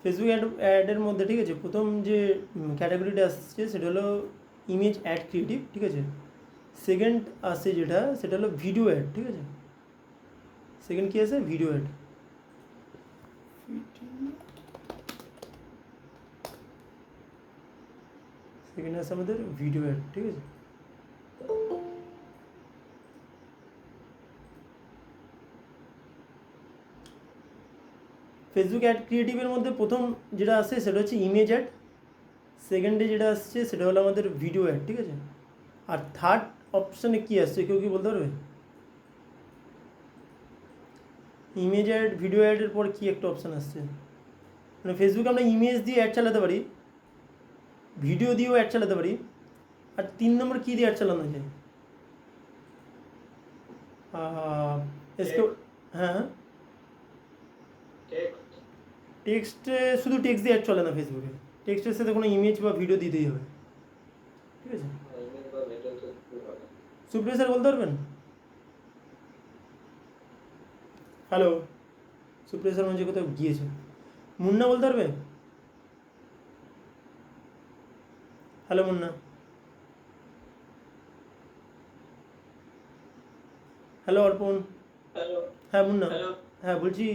Facebook অ্যাডের মধ্যে, ঠিক আছে, প্রথম যে ক্যাটাগরিটা আসছে সেটা হলো ইমেজ অ্যাড ক্রিয়েটিভ, ঠিক আছে। সেকেন্ড আসছে যেটা, সেটা হলো ভিডিও অ্যাড, ঠিক আছে। সেকেন্ড কী আছে? Video add. সেকেন্ড আছে আমাদের ভিডিও অ্যাড, ঠিক আছে। ফেসবুক অ্যাড ক্রিয়েটিভের মধ্যে প্রথম যেটা আসছে সেটা হচ্ছে ইমেজ অ্যাড। সেকেন্ডে যেটা আসছে সেটা হলো আমাদের ভিডিও অ্যাড, ঠিক আছে। আর থার্ড অপশানে কী আসছে কেউ কি বলতে পারবে? ইমেজ অ্যাড, ভিডিও অ্যাডের পর কী একটা অপশান আসছে? মানে ফেসবুকে আমরা ইমেজ দিয়ে অ্যাড চালাতে পারি, ভিডিও দিয়েও অ্যাড চালাতে পারি, আর 3 নম্বর কী দিয়ে অ্যাড চালানো যায়? এসকে, হ্যাঁ, টেক্সটে, শুধু টেক্সট দিয়ে অ্যাড চলে না ফেসবুকে। টেক্সটের সাথে কোনো ইমেজ বা ভিডিও দিতেই হবে, ঠিক আছে। সুপ্রিয় স্যার বলতে পারবেন? হ্যালো, সুপ্রিয় স্যার মনে হচ্ছে কোথাও গিয়েছে। মুন্না বলতে পারবে? হ্যালো মুন্না। হ্যালো অর্পণ। হ্যাঁ মুন্না। হ্যাঁ বলছি,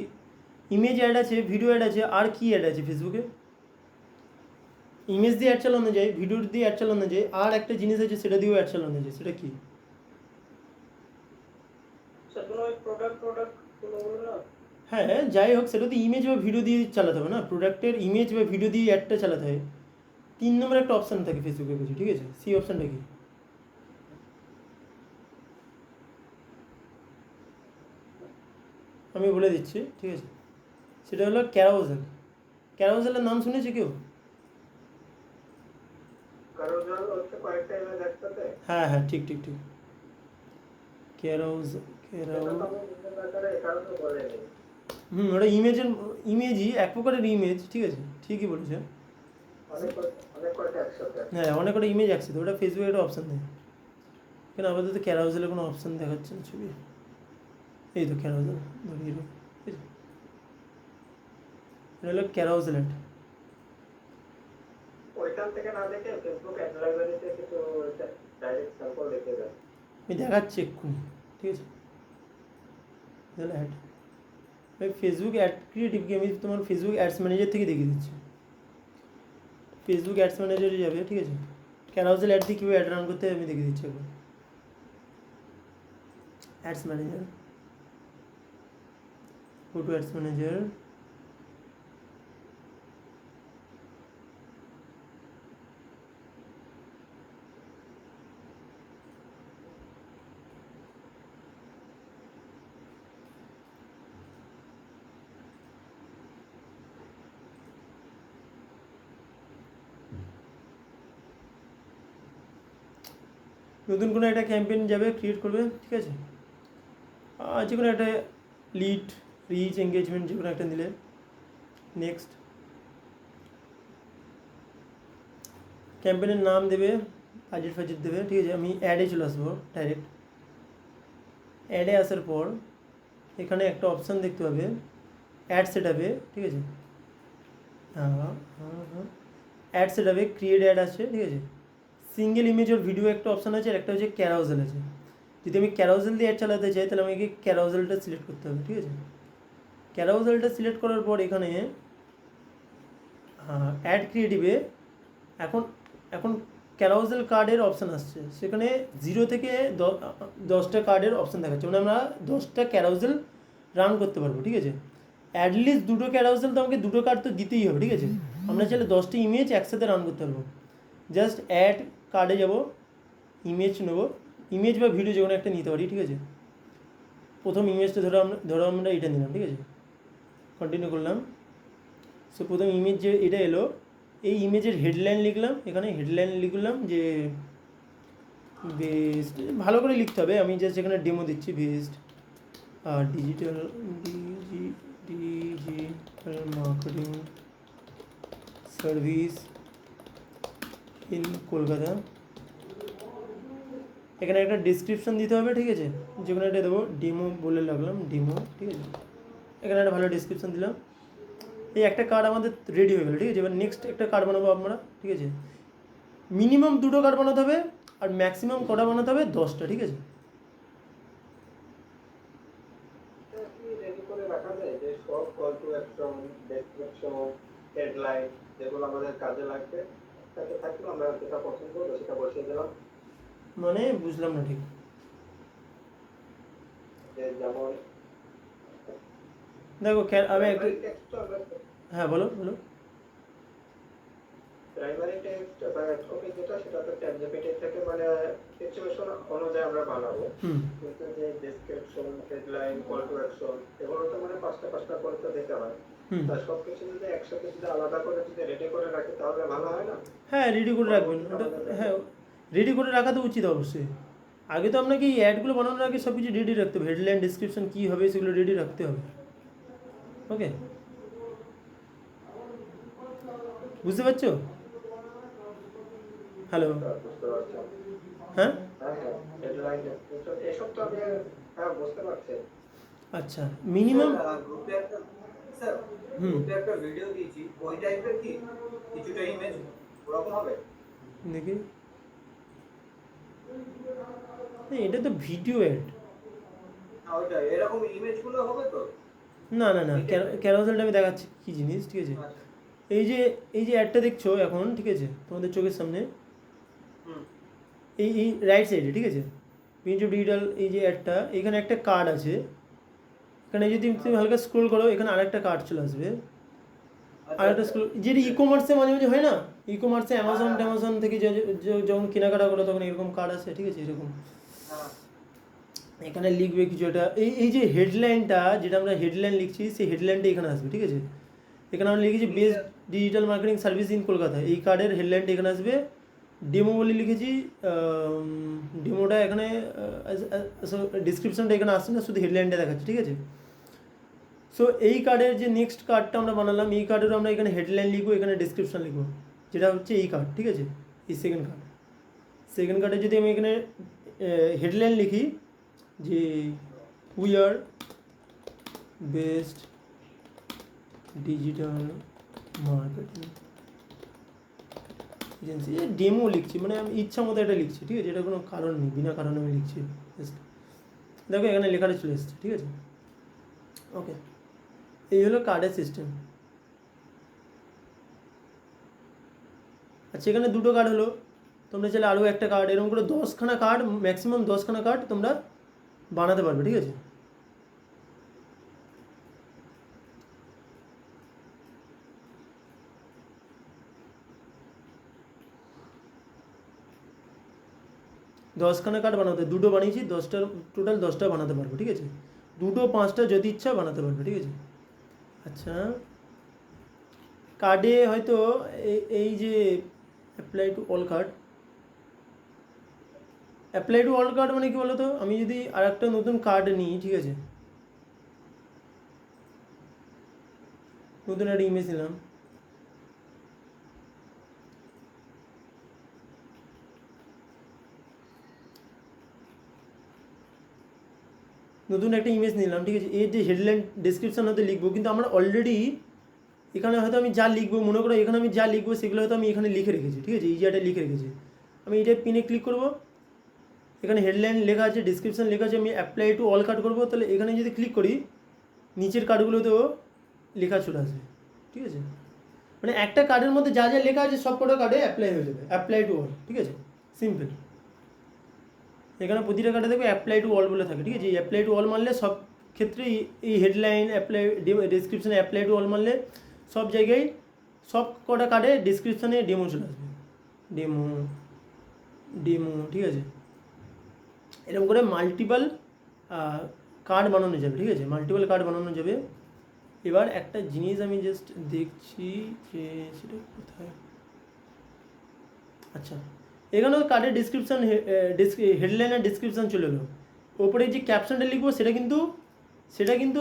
ইমেজ অ্যাড আছে, ভিডিও অ্যাড আছে, আর কি অ্যাড আছে ফেসবুকে? ইমেজ দিয়ে অ্যাড চালানো যায়, ভিডিও দিয়ে অ্যাড চালানো যায়, আর একটা জিনিস আছে সেটা দিয়েও অ্যাড চালানো যায়, সেটা কি? হ্যাঁ যাই হোক, সেটা তো ইমেজ বা ভিডিও দিয়ে চালাতে হবে না, প্রোডাক্টের ইমেজ বা ভিডিও দিয়ে অ্যাডটা চালাতে হয়। 3 নম্বর একটা অপশান থাকে ফেসবুকে কিছু, ঠিক আছে। সেই অপশানটা কি? আমি বলে দিচ্ছি, ঠিক আছে। সেটা হলো ক্যারাউজেল। ক্যারাউজেলের নাম শুনেছে কেউ? হ্যাঁ হ্যাঁ, ঠিক ঠিক ঠিক, ক্যারাউজেল। ওটা ইমেজই, এক প্রকারের ইমেজ, ঠিক আছে, ঠিকই বলেছে। হ্যাঁ অনেক কটা ইমেজ একসাথে, ওটা ফেসবুকে একটা অপশান দেয়। কেন আপাতত ক্যারাউজেলের কোনো অপশান দেখাচ্ছে না ছবি। এই তো ক্যারাউজেল ধরিয়ে দেবো, ঠিক আছে। এটা হলো ক্যারাউজেল অ্যাড। আমি দেখাচ্ছি এক্ষুনি, ঠিক আছে। তাহলে অ্যাড, ভাই ফেসবুক অ্যাড ক্রিয়েটিভকে আমি তোমার ফেসবুক অ্যাডস ম্যানেজার থেকে দেখিয়ে দিচ্ছি। ফেসবুক অ্যাডস ম্যানেজারে যাবে, ঠিক আছে। ক্যারাউজেল অ্যাড দিয়ে কীভাবে অ্যাড রান করতে হবে আমি দেখিয়ে দিচ্ছি একবার। Ads manager, go to ads manager. নতুন কোনো একটা ক্যাম্পেইন যাবে, ক্রিয়েট করবে, ঠিক আছে। যে কোনো একটা লিড, রিচ, এঙ্গেজমেন্ট যে কোনো একটা দিলে। নেক্সট, ক্যাম্পেইনের নাম দেবে, বাজেট ফাজেট দেবে, ঠিক আছে। আমি অ্যাডে চলে আসবো ডাইরেক্ট। অ্যাডে আসার পর এখানে একটা অপশান দেখতে পাবে অ্যাড সেট আপে, ঠিক আছে। অ্যাড সেট আপে ক্রিয়েট অ্যাড আছে, ঠিক আছে। সিঙ্গেল ইমেজ ওর ভিডিও একটা অপশান আছে, আর একটা হচ্ছে ক্যারাউজেল আছে। যদি আমি ক্যারাউজেল দিয়ে অ্যাড চালাতে চাই তাহলে আমাকে ক্যারাউজেলটা সিলেক্ট করতে হবে, ঠিক আছে। ক্যারাউজেলটা সিলেক্ট করার পর এখানে অ্যাড ক্রিয়েটিভে এখন এখন ক্যারাউজেল কার্ডের অপশান আসছে, সেখানে 0 থেকে 10টা কার্ডের অপশান দেখাচ্ছে, মানে আমরা 10টা ক্যারাউজেল রান করতে পারবো, ঠিক আছে। অ্যাটলিস্ট 2টো ক্যারাউজেল তো আমাকে 2টো কার্ড তো দিতেই হবে, ঠিক আছে। আমরা চাইলে 10টা ইমেজ একসাথে রান করতে পারবো। জাস্ট অ্যাড কার্ডে যাব, ইমেজ নেবো, ইমেজ বা ভিডিও যে কোনো একটা নিতে পারি, ঠিক আছে। প্রথম ইমেজটা ধরো আমরা এটা নিলাম, ঠিক আছে। কন্টিনিউ করলাম। সো প্রথম ইমেজ যে এটা এলো, এই ইমেজের হেডলাইন লিখলাম, এখানে হেডলাইন লিখলাম যে বেস্ট, ভালো করে লিখতে হবে, আমি জাস্ট এখানে ডেমো দিচ্ছি, best digital marketing service in Kolkata. এখানে একটা ডিসক্রিপশন দিতে হবে, ঠিক আছে। যে কোনো একটা দেবো, ডেমো বলে লাগলাম, ডেমো, ঠিক আছে। এখানে একটা ভালো ডিসক্রিপশন দিলাম। এই একটা কার্ড আমাদের রেডি হয়ে গেল, ঠিক আছে। এবার নেক্সট একটা কার্ড বানাবো আমরা, ঠিক আছে। মিনিমাম 2টো কার্ড বানাতে হবে, আর ম্যাক্সিমাম কটা বানাতে হবে 10টা, ঠিক আছে। রেডি করে রাখা যায় যে সব call to action, description, headline যেগুলো আমাদের কাজে লাগবে তাতে থাকলে আমরা যেটা পছন্দ করবো সেটা বসিয়ে দিলাম। মানে বুঝলাম না ঠিক। যে যেমন দেখো আমি একটু, প্রাইমারি টেক্সট তো আমরা হ্যাঁ বলো বলো। প্রাইমারি টেক্সট বা টপিক যেটা সেটা তো চ্যাট জিপিটি থেকে মানে সিচুয়েশন অনুযায়ী আমরা বানাবো। হুম কিন্তু যে description, headline, call to action এগুলো তো মানে পাঁচটা পাঁচটা করে তো দিতে হয়। হুম তা সবকিছু যদি একসাথে যদি আলাদা করে যদি রেডি করে রাখি তাহলে ভালো হয় না? হ্যাঁ, রেডি করে রাখবেন ওটা। হ্যাঁ, রেডি করে রাখা তো উচিত অবশ্যই। আগে তো আপনাকে এই অ্যাডগুলো বানানোর আগে সব কিছু রেডি রাখতে হবে, হেডলাইন, ডিসক্রিপশন কী হবে সেগুলো রেডি রাখতে হবে। ওকে, বুঝতে পারছো? হ্যালো, বুঝতে পারছি। হ্যাঁ হ্যাঁ হ্যাঁ, হেডলাইন, ডেসক্রিপশন এসব তো আমি হ্যাঁ বুঝতে পারছি। আচ্ছা, স্যার মিনিমাম। গ্রুপে একটা স্যার হুম, গ্রুপে একটা ভিডিও দিয়েছি ওই টাইপের কি কিছুটা ইমেজ ওরকম হবে? দেখি। এটা তো ভিডিও অ্যাড। না ওইটা এরকম ইমেজগুলো হবে তো? না না না, এই টাইপের? ক্যারোসেলটা আমি দেখাচ্ছি কী জিনিস, ঠিক আছে। আচ্ছা। এই যে এই যে অ্যাডটা দেখছো এখন, ঠিক আছে, তোমাদের চোখের সামনে, হুম। এই রাইট সাইডে, ঠিক আছে, প্রিন্ট অফ ডিজিটাল, এই যে অ্যাডটা, এখানে একটা কার্ড আছে। এখানে যদি তুমি হালকা স্ক্রোল করো, এখানে আরেকটা কার্ড চলে আসবে। আচ্ছা আরেকটা আচ্ছা। স্ক্রোল, যেটা ই কমার্সে মাঝে মাঝে হয় না, ই কমার্সে অ্যামাজন ট্যামাজন থেকে যখন কেনাকাটা করো তখন এরকম কার্ড আসে, ঠিক আছে, এরকম। হ্যাঁ। এখানে লিখবে কিছু একটা, এই যে হেডলাইনটা, যেটা আমরা হেডলাইন লিখছি, সেই হেডলাইনটা এখানে আসবে, ঠিক আছে। এখানে আমরা লিখেছি best digital marketing service in Kolkata, এই কার্ডের হেডলাইনটা এখানে আসবে। ডেমো বলে লিখেছি, ডেমোটা এখানে, ডিসক্রিপশনটা এখানে আসছে না, শুধু হেডলাইনটা দেখাচ্ছে, ঠিক আছে। সো এই কার্ডের যে নেক্সট কার্ডটা আমরা বানালাম, এই কার্ডেরও আমরা এখানে হেডলাইন লিখবো, এখানে ডিসক্রিপশন লিখবো, যেটা হচ্ছে এই কার্ড, ঠিক আছে, এই সেকেন্ড কার্ড। সেকেন্ড কার্ডে যদি আমি এখানে হেডলাইন লিখি যে we are best digital marketing agency, demo লিখছি, মানে আমি ইচ্ছা মতো এটা লিখছি, ঠিক আছে, এটা কোনো কারণ নেই, বিনা কারণে আমি লিখছি। দেখো এখানে লেখাটা চলে এসছে, ঠিক আছে। ওকে, এই হলো কার্ডের সিস্টেম। আচ্ছা, এখানে 2টো কার্ড হলো, তোমরা চাইলে আরও একটা কার্ড, এরকম করে 10খানা কার্ড, ম্যাক্সিমাম 10খানা কার্ড তোমরা বানাতে পারবে, ঠিক আছে। দশখানা কার্ড বানাতে, 2টো বানিয়েছি, 10টার টোটাল 10টা বানাতে পারবো, ঠিক আছে। 2টো 5টা যদি ইচ্ছা বানাতে পারবে, ঠিক আছে। আচ্ছা, কার্ডে হয়তো এই যে apply to all card, apply to all card মানে কি বলো তো, আমি যদি আর একটা নতুন কার্ড নিই, ঠিক আছে, নতুন একটা ইমেজ নিলাম, নতুন একটা ইমেজ নিলাম, ঠিক আছে, এর যে হেডলাইন ডেসক্রিপশন হয়তো লিখবো, কিন্তু আমরা অলরেডি এখানে হয়তো আমি যা লিখবো, মনে করো এখানে আমি যা লিখবো সেগুলো হয়তো আমি এখানে লিখে রেখেছি, ঠিক আছে, এই জায়গাটা লিখে রেখেছি। আমি এটা পিনে ক্লিক করবো, এখানে হেডলাইন লেখা আছে, ডিসক্রিপশন লেখা আছে, আমি অ্যাপ্লাই টু অল কার্ড করবো, তাহলে এখানে যদি ক্লিক করি নিচের কার্ডগুলোতেও লেখা চলে আসবে, ঠিক আছে। মানে একটা কার্ডের মধ্যে যা যা লেখা আছে সব কটা কার্ডে অ্যাপ্লাই হয়ে যাবে, অ্যাপ্লাই টু অল, ঠিক আছে, সিম্পল। এখানে প্রতিটা কার্ডে দেখবে অ্যাপ্লাই টু অল বলে থাকে, ঠিক আছে। এই অ্যাপ্লাই টু অল মানলে সব ক্ষেত্রে এই হেডলাইন অ্যাপ্লাই, ডিসক্রিপশানে অ্যাপ্লাই টু অল মানলে সব জায়গায় সব কটা কার্ডে ডিসক্রিপশানে ডেমো চলে আসবে, ডেমো ডেমো, ঠিক আছে। এরকম করে মাল্টিপাল কার্ড বানানো যাবে, ঠিক আছে, মাল্টিপাল কার্ড বানানো যাবে। এবার একটা জিনিস আমি জাস্ট দেখছি যে সেটা কোথায়, আচ্ছা, এখানেও কার্ডের ডিসক্রিপশান, হেডলাইন আর ডিসক্রিপশান চলে এলো। ওপরে যে ক্যাপশনটা লিখবো সেটা কিন্তু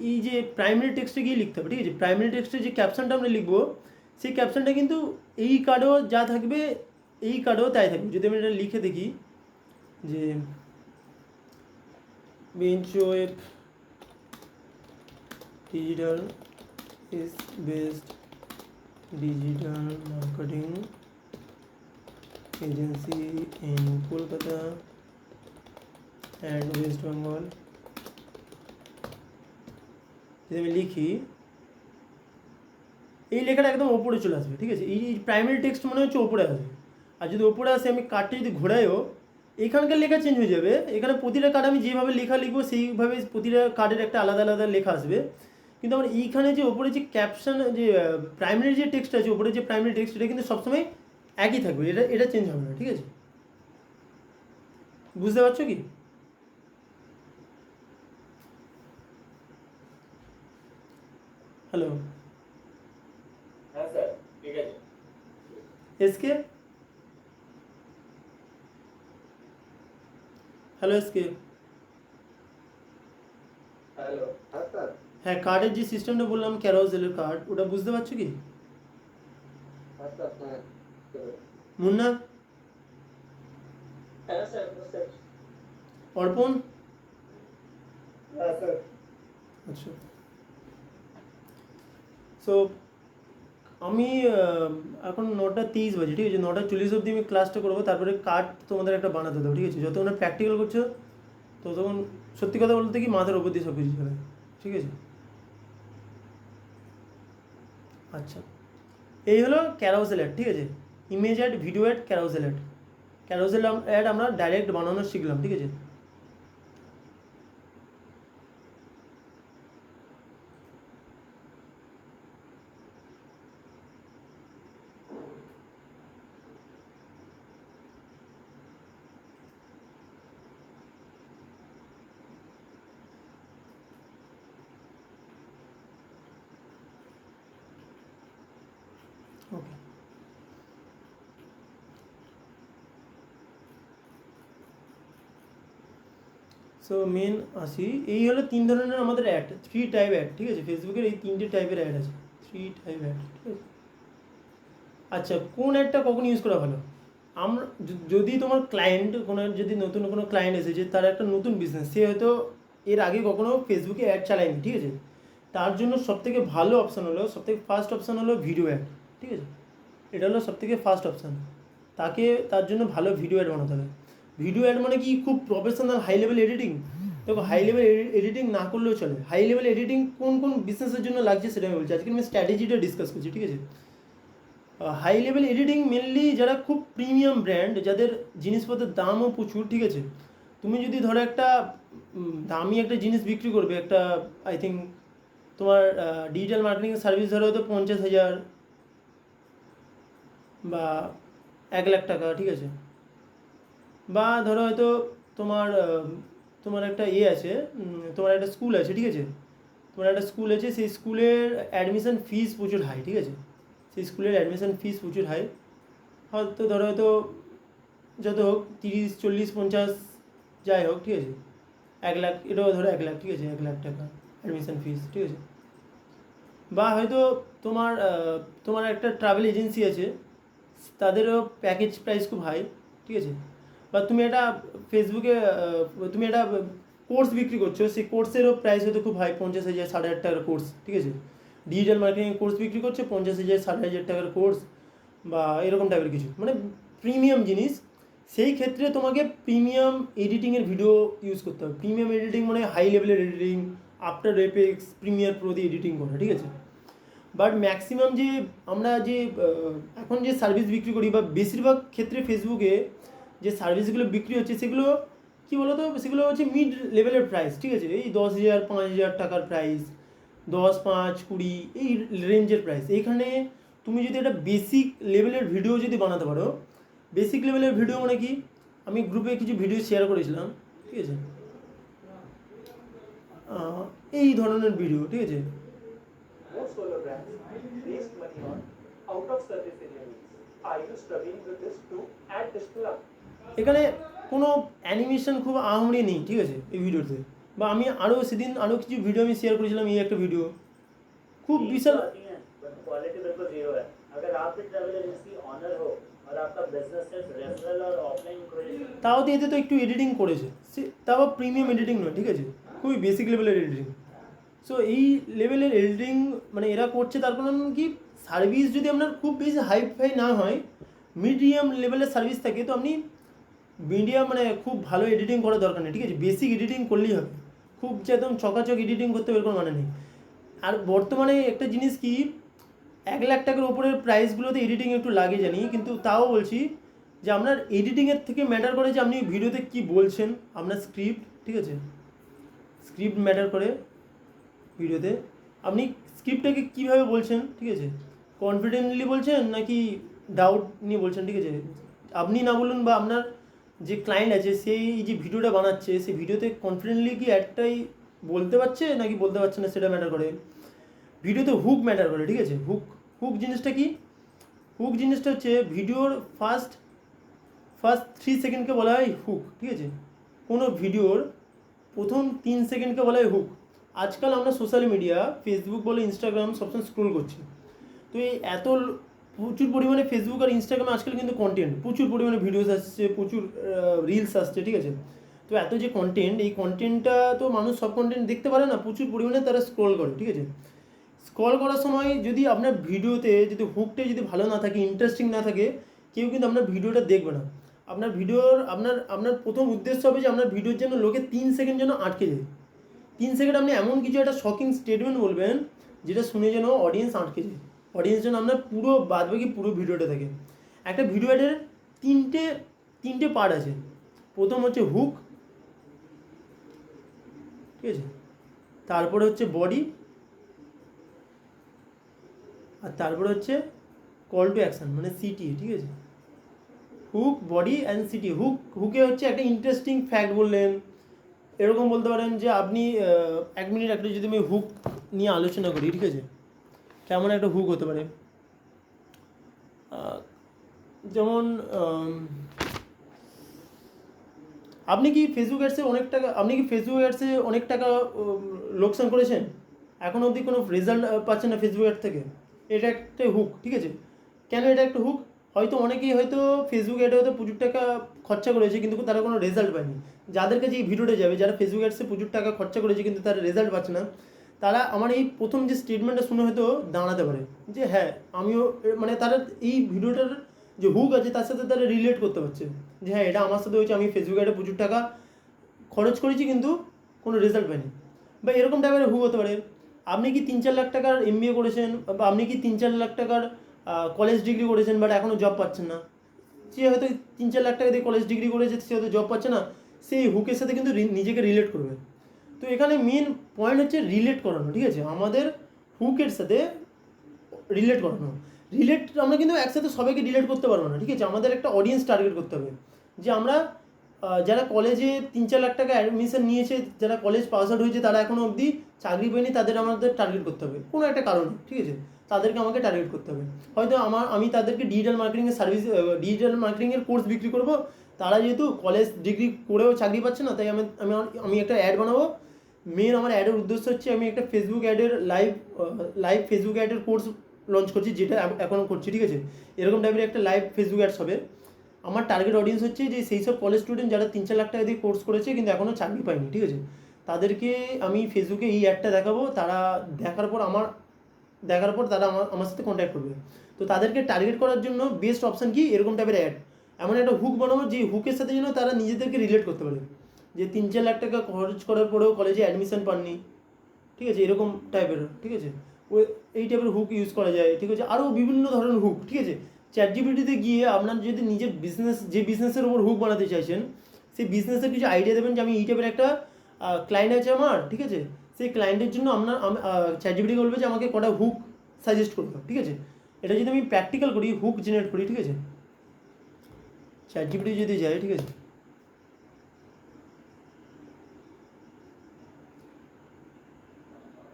এই যে প্রাইমারি টেক্সটে গিয়ে লিখতে হবে, ঠিক আছে। প্রাইমারি টেক্সটে যে ক্যাপশনটা আমরা লিখবো সেই ক্যাপশনটা কিন্তু এই কার্ডেও যা থাকবে এই কার্ডেও তাই থাকবে। যদি আমি এটা লিখে দেখি যে bench web digital is based digital marketing agency in Kolkata and West Bengal. যদি আমি লিখি এই লেখাটা একদম ওপরে চলে আসবে, ঠিক আছে? এই প্রাইমারি টেক্সট মনে হচ্ছে ওপরে আসবে, আর যদি ওপরে আসে আমি কার্ডটা যদি ঘোরাইও এখানকার লেখা চেঞ্জ হয়ে যাবে। এখানে প্রতিটা কার্ড আমি যেভাবে লেখা লিখবো সেইভাবে প্রতিটা কার্ডের একটা আলাদা আলাদা লেখা আসবে, কিন্তু আমার এইখানে যে ওপরে যে ক্যাপশন যে প্রাইমারি যে টেক্সট আছে, ওপরে যে প্রাইমারি টেক্সট, এটা কিন্তু সবসময় একই থাকবে, এটা চেঞ্জ হবে না, ঠিক আছে? বুঝতে পারছো কি? হ্যালো হ্যাঁ স্যার, ঠিক আছে। SK, hello SK. হ্যালো, হ্যাঁ স্যার। হ্যাঁ, কার্ডের যে সিস্টেমটা বললাম ক্যারাউজেলের কার্ড, ওটা বুঝতে পারছো কি? হ্যাঁ স্যার, হ্যাঁ। মুন্না, হ্যাঁ স্যার, বুঝতে পারছি। অর্পণ, হ্যাঁ স্যার। আচ্ছা। সো আমি এখন 9:23 বাজে, ঠিক আছে? 9:40 অবধি আমি ক্লাসটা করবো, তারপরে কার্ড তোমাদের একটা বানাতে দেবো, ঠিক আছে? যতক্ষণ প্র্যাকটিক্যাল করছো ততক্ষণ সত্যি কথা বলতে কি মাথার উপর দিয়ে সব কিছু চলে, ঠিক আছে? আচ্ছা, এই হলো ক্যারাউসেল অ্যাড, ঠিক আছে? Image ad, video ad, carousel ad. Carousel ad আমরা ডাইরেক্ট বানানো শিখলাম, ঠিক আছে? ওকে, সো মেন আসি, এই হলো 3 ধরনের আমাদের অ্যাড, 3 টাইপ অ্যাড, ঠিক আছে? ফেসবুকের এই 3টে টাইপের অ্যাড আছে, 3 টাইপ অ্যাড, ঠিক আছে? আচ্ছা, কোন অ্যাডটা কখন ইউজ করা ভালো? আমরা যদি তোমার ক্লায়েন্ট যদি নতুন কোনো ক্লায়েন্ট এসেছে, তার একটা নতুন বিজনেস, সে হয়তো এর আগে কখনো ফেসবুকে অ্যাড চালায়নি, ঠিক আছে? তার জন্য সবথেকে ভালো অপশান হলো, সবথেকে ফার্স্ট অপশান হলো ভিডিও অ্যাড, ঠিক আছে? এটা হলো সবথেকে ফার্স্ট অপশান। তার জন্য ভালো ভিডিও অ্যাড বানাতে হবে। ভিডিও অ্যাড মানে কি খুব প্রফেশনাল হাই লেভেল এডিটিং? দেখো, হাই লেভেল এডিটিং না করলেও চলে। হাই লেভেল এডিটিং কোন কোন বিজনেসের জন্য লাগছে সেটা আমি বলছি, আজকে আমি স্ট্র্যাটেজিটা ডিসকাস করছি, ঠিক আছে? হাই লেভেল এডিটিং মেনলি যারা খুব প্রিমিয়াম ব্র্যান্ড, যাদের জিনিসপত্রের দামও প্রচুর, ঠিক আছে? তুমি যদি ধরো একটা দামি একটা জিনিস বিক্রি করবে, একটা আই থিঙ্ক তোমার ডিজিটাল মার্কেটিং সার্ভিস ধরো হয়তো 50,000 বা 1,00,000 টাকা, ঠিক আছে? বা ধরো হয়তো তোমার একটা আছে, তোমার একটা স্কুল আছে, ঠিক আছে? তোমার একটা স্কুল আছে, সেই স্কুলের অ্যাডমিশন ফিস প্রচুর হাই, ঠিক আছে? সেই স্কুলের অ্যাডমিশন ফিস প্রচুর হাই, হয়তো ধরো হয়তো যত হোক 30, 40, 50 যাই হোক, ঠিক আছে? 1,00,000, এটাও ধরো 1,00,000, ঠিক আছে? 1,00,000 টাকা অ্যাডমিশন ফিস, ঠিক আছে? বা হয়তো তোমার একটা ট্রাভেল এজেন্সি আছে, তাদেরও প্যাকেজ প্রাইস খুব হাই, ঠিক আছে? বা তুমি একটা ফেসবুকে তুমি একটা কোর্স বিক্রি করছো, সেই কোর্সেরও প্রাইস হয়তো খুব হাই, 50,000, 60,000 টাকার কোর্স, ঠিক আছে? ডিজিটাল মার্কেটিং কোর্স বিক্রি করছে 50,000, 60,000 টাকার কোর্স, বা এরকম টাইপের কিছু, মানে প্রিমিয়াম জিনিস। সেই ক্ষেত্রে তোমাকে প্রিমিয়াম এডিটিংয়ের ভিডিও ইউজ করতে হবে। প্রিমিয়াম এডিটিং মানে হাই লেভেলের editing, after effects, Premiere Pro দিয়ে এডিটিং করা, ঠিক আছে? বাট ম্যাক্সিমাম যে আমরা যে এখন যে সার্ভিস বিক্রি করি, বা বেশিরভাগ ক্ষেত্রে ফেসবুকে যে সার্ভিসগুলো বিক্রি হচ্ছে, সেগুলো কী বলো তো, সেগুলো হচ্ছে মিড লেভেলের প্রাইস, ঠিক আছে? এই 10,000, 5,000 টাকার প্রাইস, 10, 5, 20 এই রেঞ্জের প্রাইস। এইখানে তুমি যদি একটা বেসিক লেভেলের ভিডিও যদি বানাতে পারো, বেসিক লেভেলের ভিডিও মানে কি, আমি গ্রুপে কিছু ভিডিও শেয়ার করেছিলাম, ঠিক আছে? এই ধরনের ভিডিও, ঠিক আছে? Most solo brands waste money on out of service areas. Are you struggling with this too? Add this plug. এখানে কোনো অ্যানিমেশন খুব আহামরি নেই, ঠিক আছে? এই ভিডিওতে, বা আমি সেদিন আরও কিছু ভিডিও আমি শেয়ার করেছিলাম, এই একটা ভিডিও খুব বিশাল, क्वालिटी बिल्कुल जीरो है। अगर आप भी ट्रैवल एजेंसी ऑनर हो और आपका बिजनेस सिर्फ रेफरल और ऑफलाइन इंक्वायरी, তাও তো এতে তো একটু এডিটিং করেছে, তাও প্রিমিয়াম এডিটিং নয়, ঠিক আছে? খুবই বেসিক লেভেলের এডিটিং। সো এই লেভেলের এডিটিং মানে এরা করছে, তার কারণ কি সার্ভিস যদি আপনার খুব বেশি হাই ফাই না হয়, মিডিয়াম লেভেলের সার্ভিস থাকে, তো আপনি মিডিয়াম মানে খুব ভালো এডিটিং করার দরকার নেই, ঠিক আছে, বেসিক এডিটিং করলেই হবে। খুব যে একদম চকাচক এডিটিং করতে হবে এরকম মানে নেই। আর বর্তমানে একটা জিনিস কি, 1,00,000 টাকার উপরের প্রাইসগুলোতে এডিটিং একটু লাগে জানি, কিন্তু তাও বলছি যে আপনার এডিটিংয়ের থেকে ম্যাটার করে যে আপনি ভিডিওতে কী বলছেন, আপনার স্ক্রিপ্ট, ঠিক আছে, স্ক্রিপ্ট ম্যাটার করে ভিডিওতে। আপনি স্ক্রিপ্টটাকে কীভাবে বলছেন, ঠিক আছে, কনফিডেন্টলি বলছেন নাকি ডাউট নিয়ে বলছেন, ঠিক আছে, আপনি না বলুন বা আপনার যে ক্লায়েন্ট আছে সেই যে ভিডিওটা বানাচ্ছে সেই ভিডিওতে কনফিডেন্টলি কি একটাই বলতে পারছে নাকি বলতে পারছে না, সেটা ম্যাটার করে। ভিডিওতে হুক ম্যাটার করে, ঠিক আছে, হুক হুক জিনিসটা কি, হুক জিনিসটা হচ্ছে ভিডিওর ফার্স্ট 3 সেকেন্ডকে বলা হয় হুক, ঠিক আছে, কোনো ভিডিওর প্রথম 3 সেকেন্ডকে বলা হয় হুক। আজকাল আমরা সোশ্যাল মিডিয়া ফেসবুক বলে ইনস্টাগ্রাম সবসময় স্ক্রোল করছি, তো এই প্রচুর পরিমাণে ফেসবুক আর ইনস্টাগ্রামে আজকাল কিন্তু কন্টেন্ট প্রচুর পরিমাণে ভিডিওস আসছে, প্রচুর রিলস আসছে, ঠিক আছে, তো এত যে কন্টেন্ট, এই কন্টেন্টটা তো মানুষ সব কন্টেন্ট দেখতে পারে না, প্রচুর পরিমাণে তারা স্ক্রোল করে, ঠিক আছে। স্ক্রল করার সময় যদি আপনার ভিডিওতে যদি হুকটা যদি ভালো না থাকে, ইন্টারেস্টিং না থাকে, কেউ কিন্তু আপনার ভিডিওটা দেখবে না। আপনার ভিডিওর আপনার প্রথম উদ্দেশ্য হবে যে আপনার ভিডিওর জন্য লোকে 3 সেকেন্ড যেন আটকে যায়। 3 সেকেন্ড আপনি এমন কিছু একটা শকিং স্টেটমেন্ট বলবেন যেটা শুনে যেন অডিয়েন্স আটকে যায়, অডিয়েন্স যেন আপনার পুরো বাদবাকি পুরো ভিডিওটা থাকে। একটা ভিডিও অ্যাডের তিনটে পার্ট আছে। প্রথম হচ্ছে হুক, ঠিক আছে, তারপরে হচ্ছে বডি, আর তারপরে হচ্ছে কল টু অ্যাকশান মানে সিটি, ঠিক আছে। Hook, body and C T. হুকে হচ্ছে একটা ইন্টারেস্টিং ফ্যাক্ট বললেন, এরকম বলতে পারেন যে আপনি 1 মিনিট একটা যদি আমি হুক নিয়ে আলোচনা করি, ঠিক আছে, কেমন একটা হুক হতে পারে, যেমন আপনি কি ফেসবুক অ্যাডসে অনেক টাকা লোকসান করেছেন, এখন অবধি কোনো রেজাল্ট পাচ্ছেন না ফেসবুক অ্যাড থেকে, এটা একটা হুক, ঠিক আছে। কেন এটা একটা হুক? হয়তো অনেকেই হয়তো ফেসবুক অ্যাডে হয়তো প্রচুর টাকা খরচা করেছে কিন্তু তারা কোনো রেজাল্ট পায়নি। যাদের কাছে এই ভিডিওটা যাবে, যারা ফেসবুক অ্যাডসে প্রচুর টাকা খরচা করেছে কিন্তু তারা রেজাল্ট পাচ্ছে না, তারা আমার এই প্রথম যে স্টেটমেন্টটা শুনে হয়তো দাঁড়াতে পারে যে হ্যাঁ আমিও, মানে তারা এই ভিডিওটার যে হুক আছে তার সাথে তারা রিলেট করতে পারছে যে হ্যাঁ এটা আমার সাথে হয়েছে, আমি ফেসবুক অ্যাডে প্রচুর টাকা খরচ করেছি কিন্তু কোনো রেজাল্ট পাইনি। বা এরকম টাইপের হুক হতে পারে, আপনি কি 3-4 লাখ টাকার MBA করেছেন বা আপনি কি 3-4 লাখ টাকার কলেজ ডিগ্রি করেছেন বাট এখনও জব পাচ্ছেন না। সে হয়তো 3-4 লাখ টাকা দিয়ে কলেজ ডিগ্রি করেছে, সে হয়তো জব পাচ্ছে না, সেই হুকের সাথে কিন্তু নিজেকে রিলেট করবে। তো এখানে মেন পয়েন্ট হচ্ছে রিলেট করানো, ঠিক আছে, আমাদের হুকের সাথে রিলেট করানো। আমরা কিন্তু একসাথে সবাইকে রিলেট করতে পারবো না, ঠিক আছে, আমাদের একটা অডিয়েন্স টার্গেট করতে হবে যে আমরা যারা কলেজে 3-4 লাখ টাকা অ্যাডমিশন নিয়েছে, যারা কলেজ পাস আউট হয়েছে তারা এখনও অবধি চাকরি পায়নি, তাদের আমাদের টার্গেট করতে হবে কোনো একটা কারণে, ঠিক আছে, তাদেরকে আমাকে টার্গেট করতে হবে। হয়তো আমি তাদেরকে ডিজিটাল মার্কেটিংয়ের কোর্স বিক্রি করব, তারা যেহেতু কলেজ ডিগ্রি করেও চাকরি পাচ্ছে না, তাই আমি একটা অ্যাড বানাবো। মেন আমার অ্যাডের উদ্দেশ্য হচ্ছে আমি একটা ফেসবুক অ্যাডের লাইভ ফেসবুক অ্যাডের কোর্স লঞ্চ করছি, যেটা এখন করছি, ঠিক আছে, এরকম টাইপের একটা লাইভ ফেসবুক অ্যাডস হবে। আমার টার্গেট অডিয়েন্স হচ্ছে যে সেই সব কলেজ স্টুডেন্ট যারা 3-4 লাখ টাকা দিয়ে কোর্স করেছে কিন্তু এখনও চাকরি পায়নি, ঠিক আছে, তাদেরকে আমি ফেসবুকে এই অ্যাডটা দেখাবো, তারা দেখার পর তারা আমার সাথে কন্ট্যাক্ট করবে। তো তাদেরকে টার্গেট করার জন্য বেস্ট অপশান কি, এরকম টাইপের অ্যাড, এমন একটা হুক বানাবো যে হুকের সাথে যেন তারা নিজেদেরকে রিলেট করতে পারে, যে 3-4 লাখ টাকা খরচ করার পরেও কলেজে অ্যাডমিশন পাননি, ঠিক আছে, এরকম টাইপের, ঠিক আছে, এই টাইপের হুক ইউজ করা যায়, ঠিক আছে। আরও বিভিন্ন ধরনের হুক, ঠিক আছে, চ্যাটজিপিটিতে গিয়ে আপনার যদি নিজের বিজনেসের ওপর হুক বানাতে চাইছেন, সেই বিজনেসের কিছু আইডিয়া দেবেন যে আমি এই টাইপের একটা ক্লায়েন্ট আছে আমার, ঠিক আছে, সেই ক্লায়েন্টের জন্য চ্যাটজিপিটি বলবে যে আমাকে কটা হুক সাজেস্ট করবে, ঠিক আছে। এটা যদি আমি প্র্যাকটিক্যাল করি, হুক জেনারেট করি, ঠিক আছে, চ্যাটজিপিটি যদি যায়, ঠিক আছে,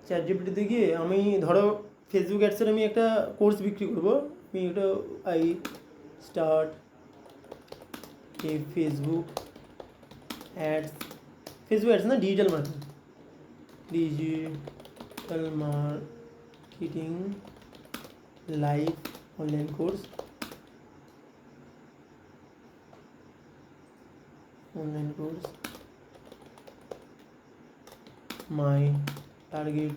চ্যাটজিপিটিতে গিয়ে আমি ধরো ফেসবুক অ্যাডসের আমি একটা কোর্স বিক্রি করবো, আমি একটা স্টার্ট এ ফেসবুক অ্যাডস না, digital marketing live online course, my target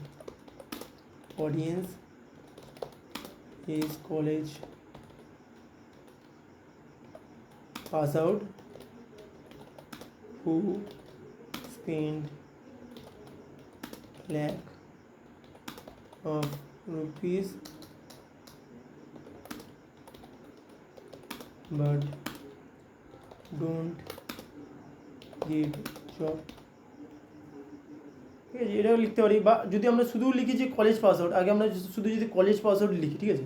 audience is college pass out who spend lakh of rupees but don't get job. ঠিক আছে, এটাও লিখতে পারি। বা যদি আমরা শুধু লিখি যে কলেজ পাস আউট, আগে আমরা শুধু যদি কলেজ পাস আউট লিখি, ঠিক আছে,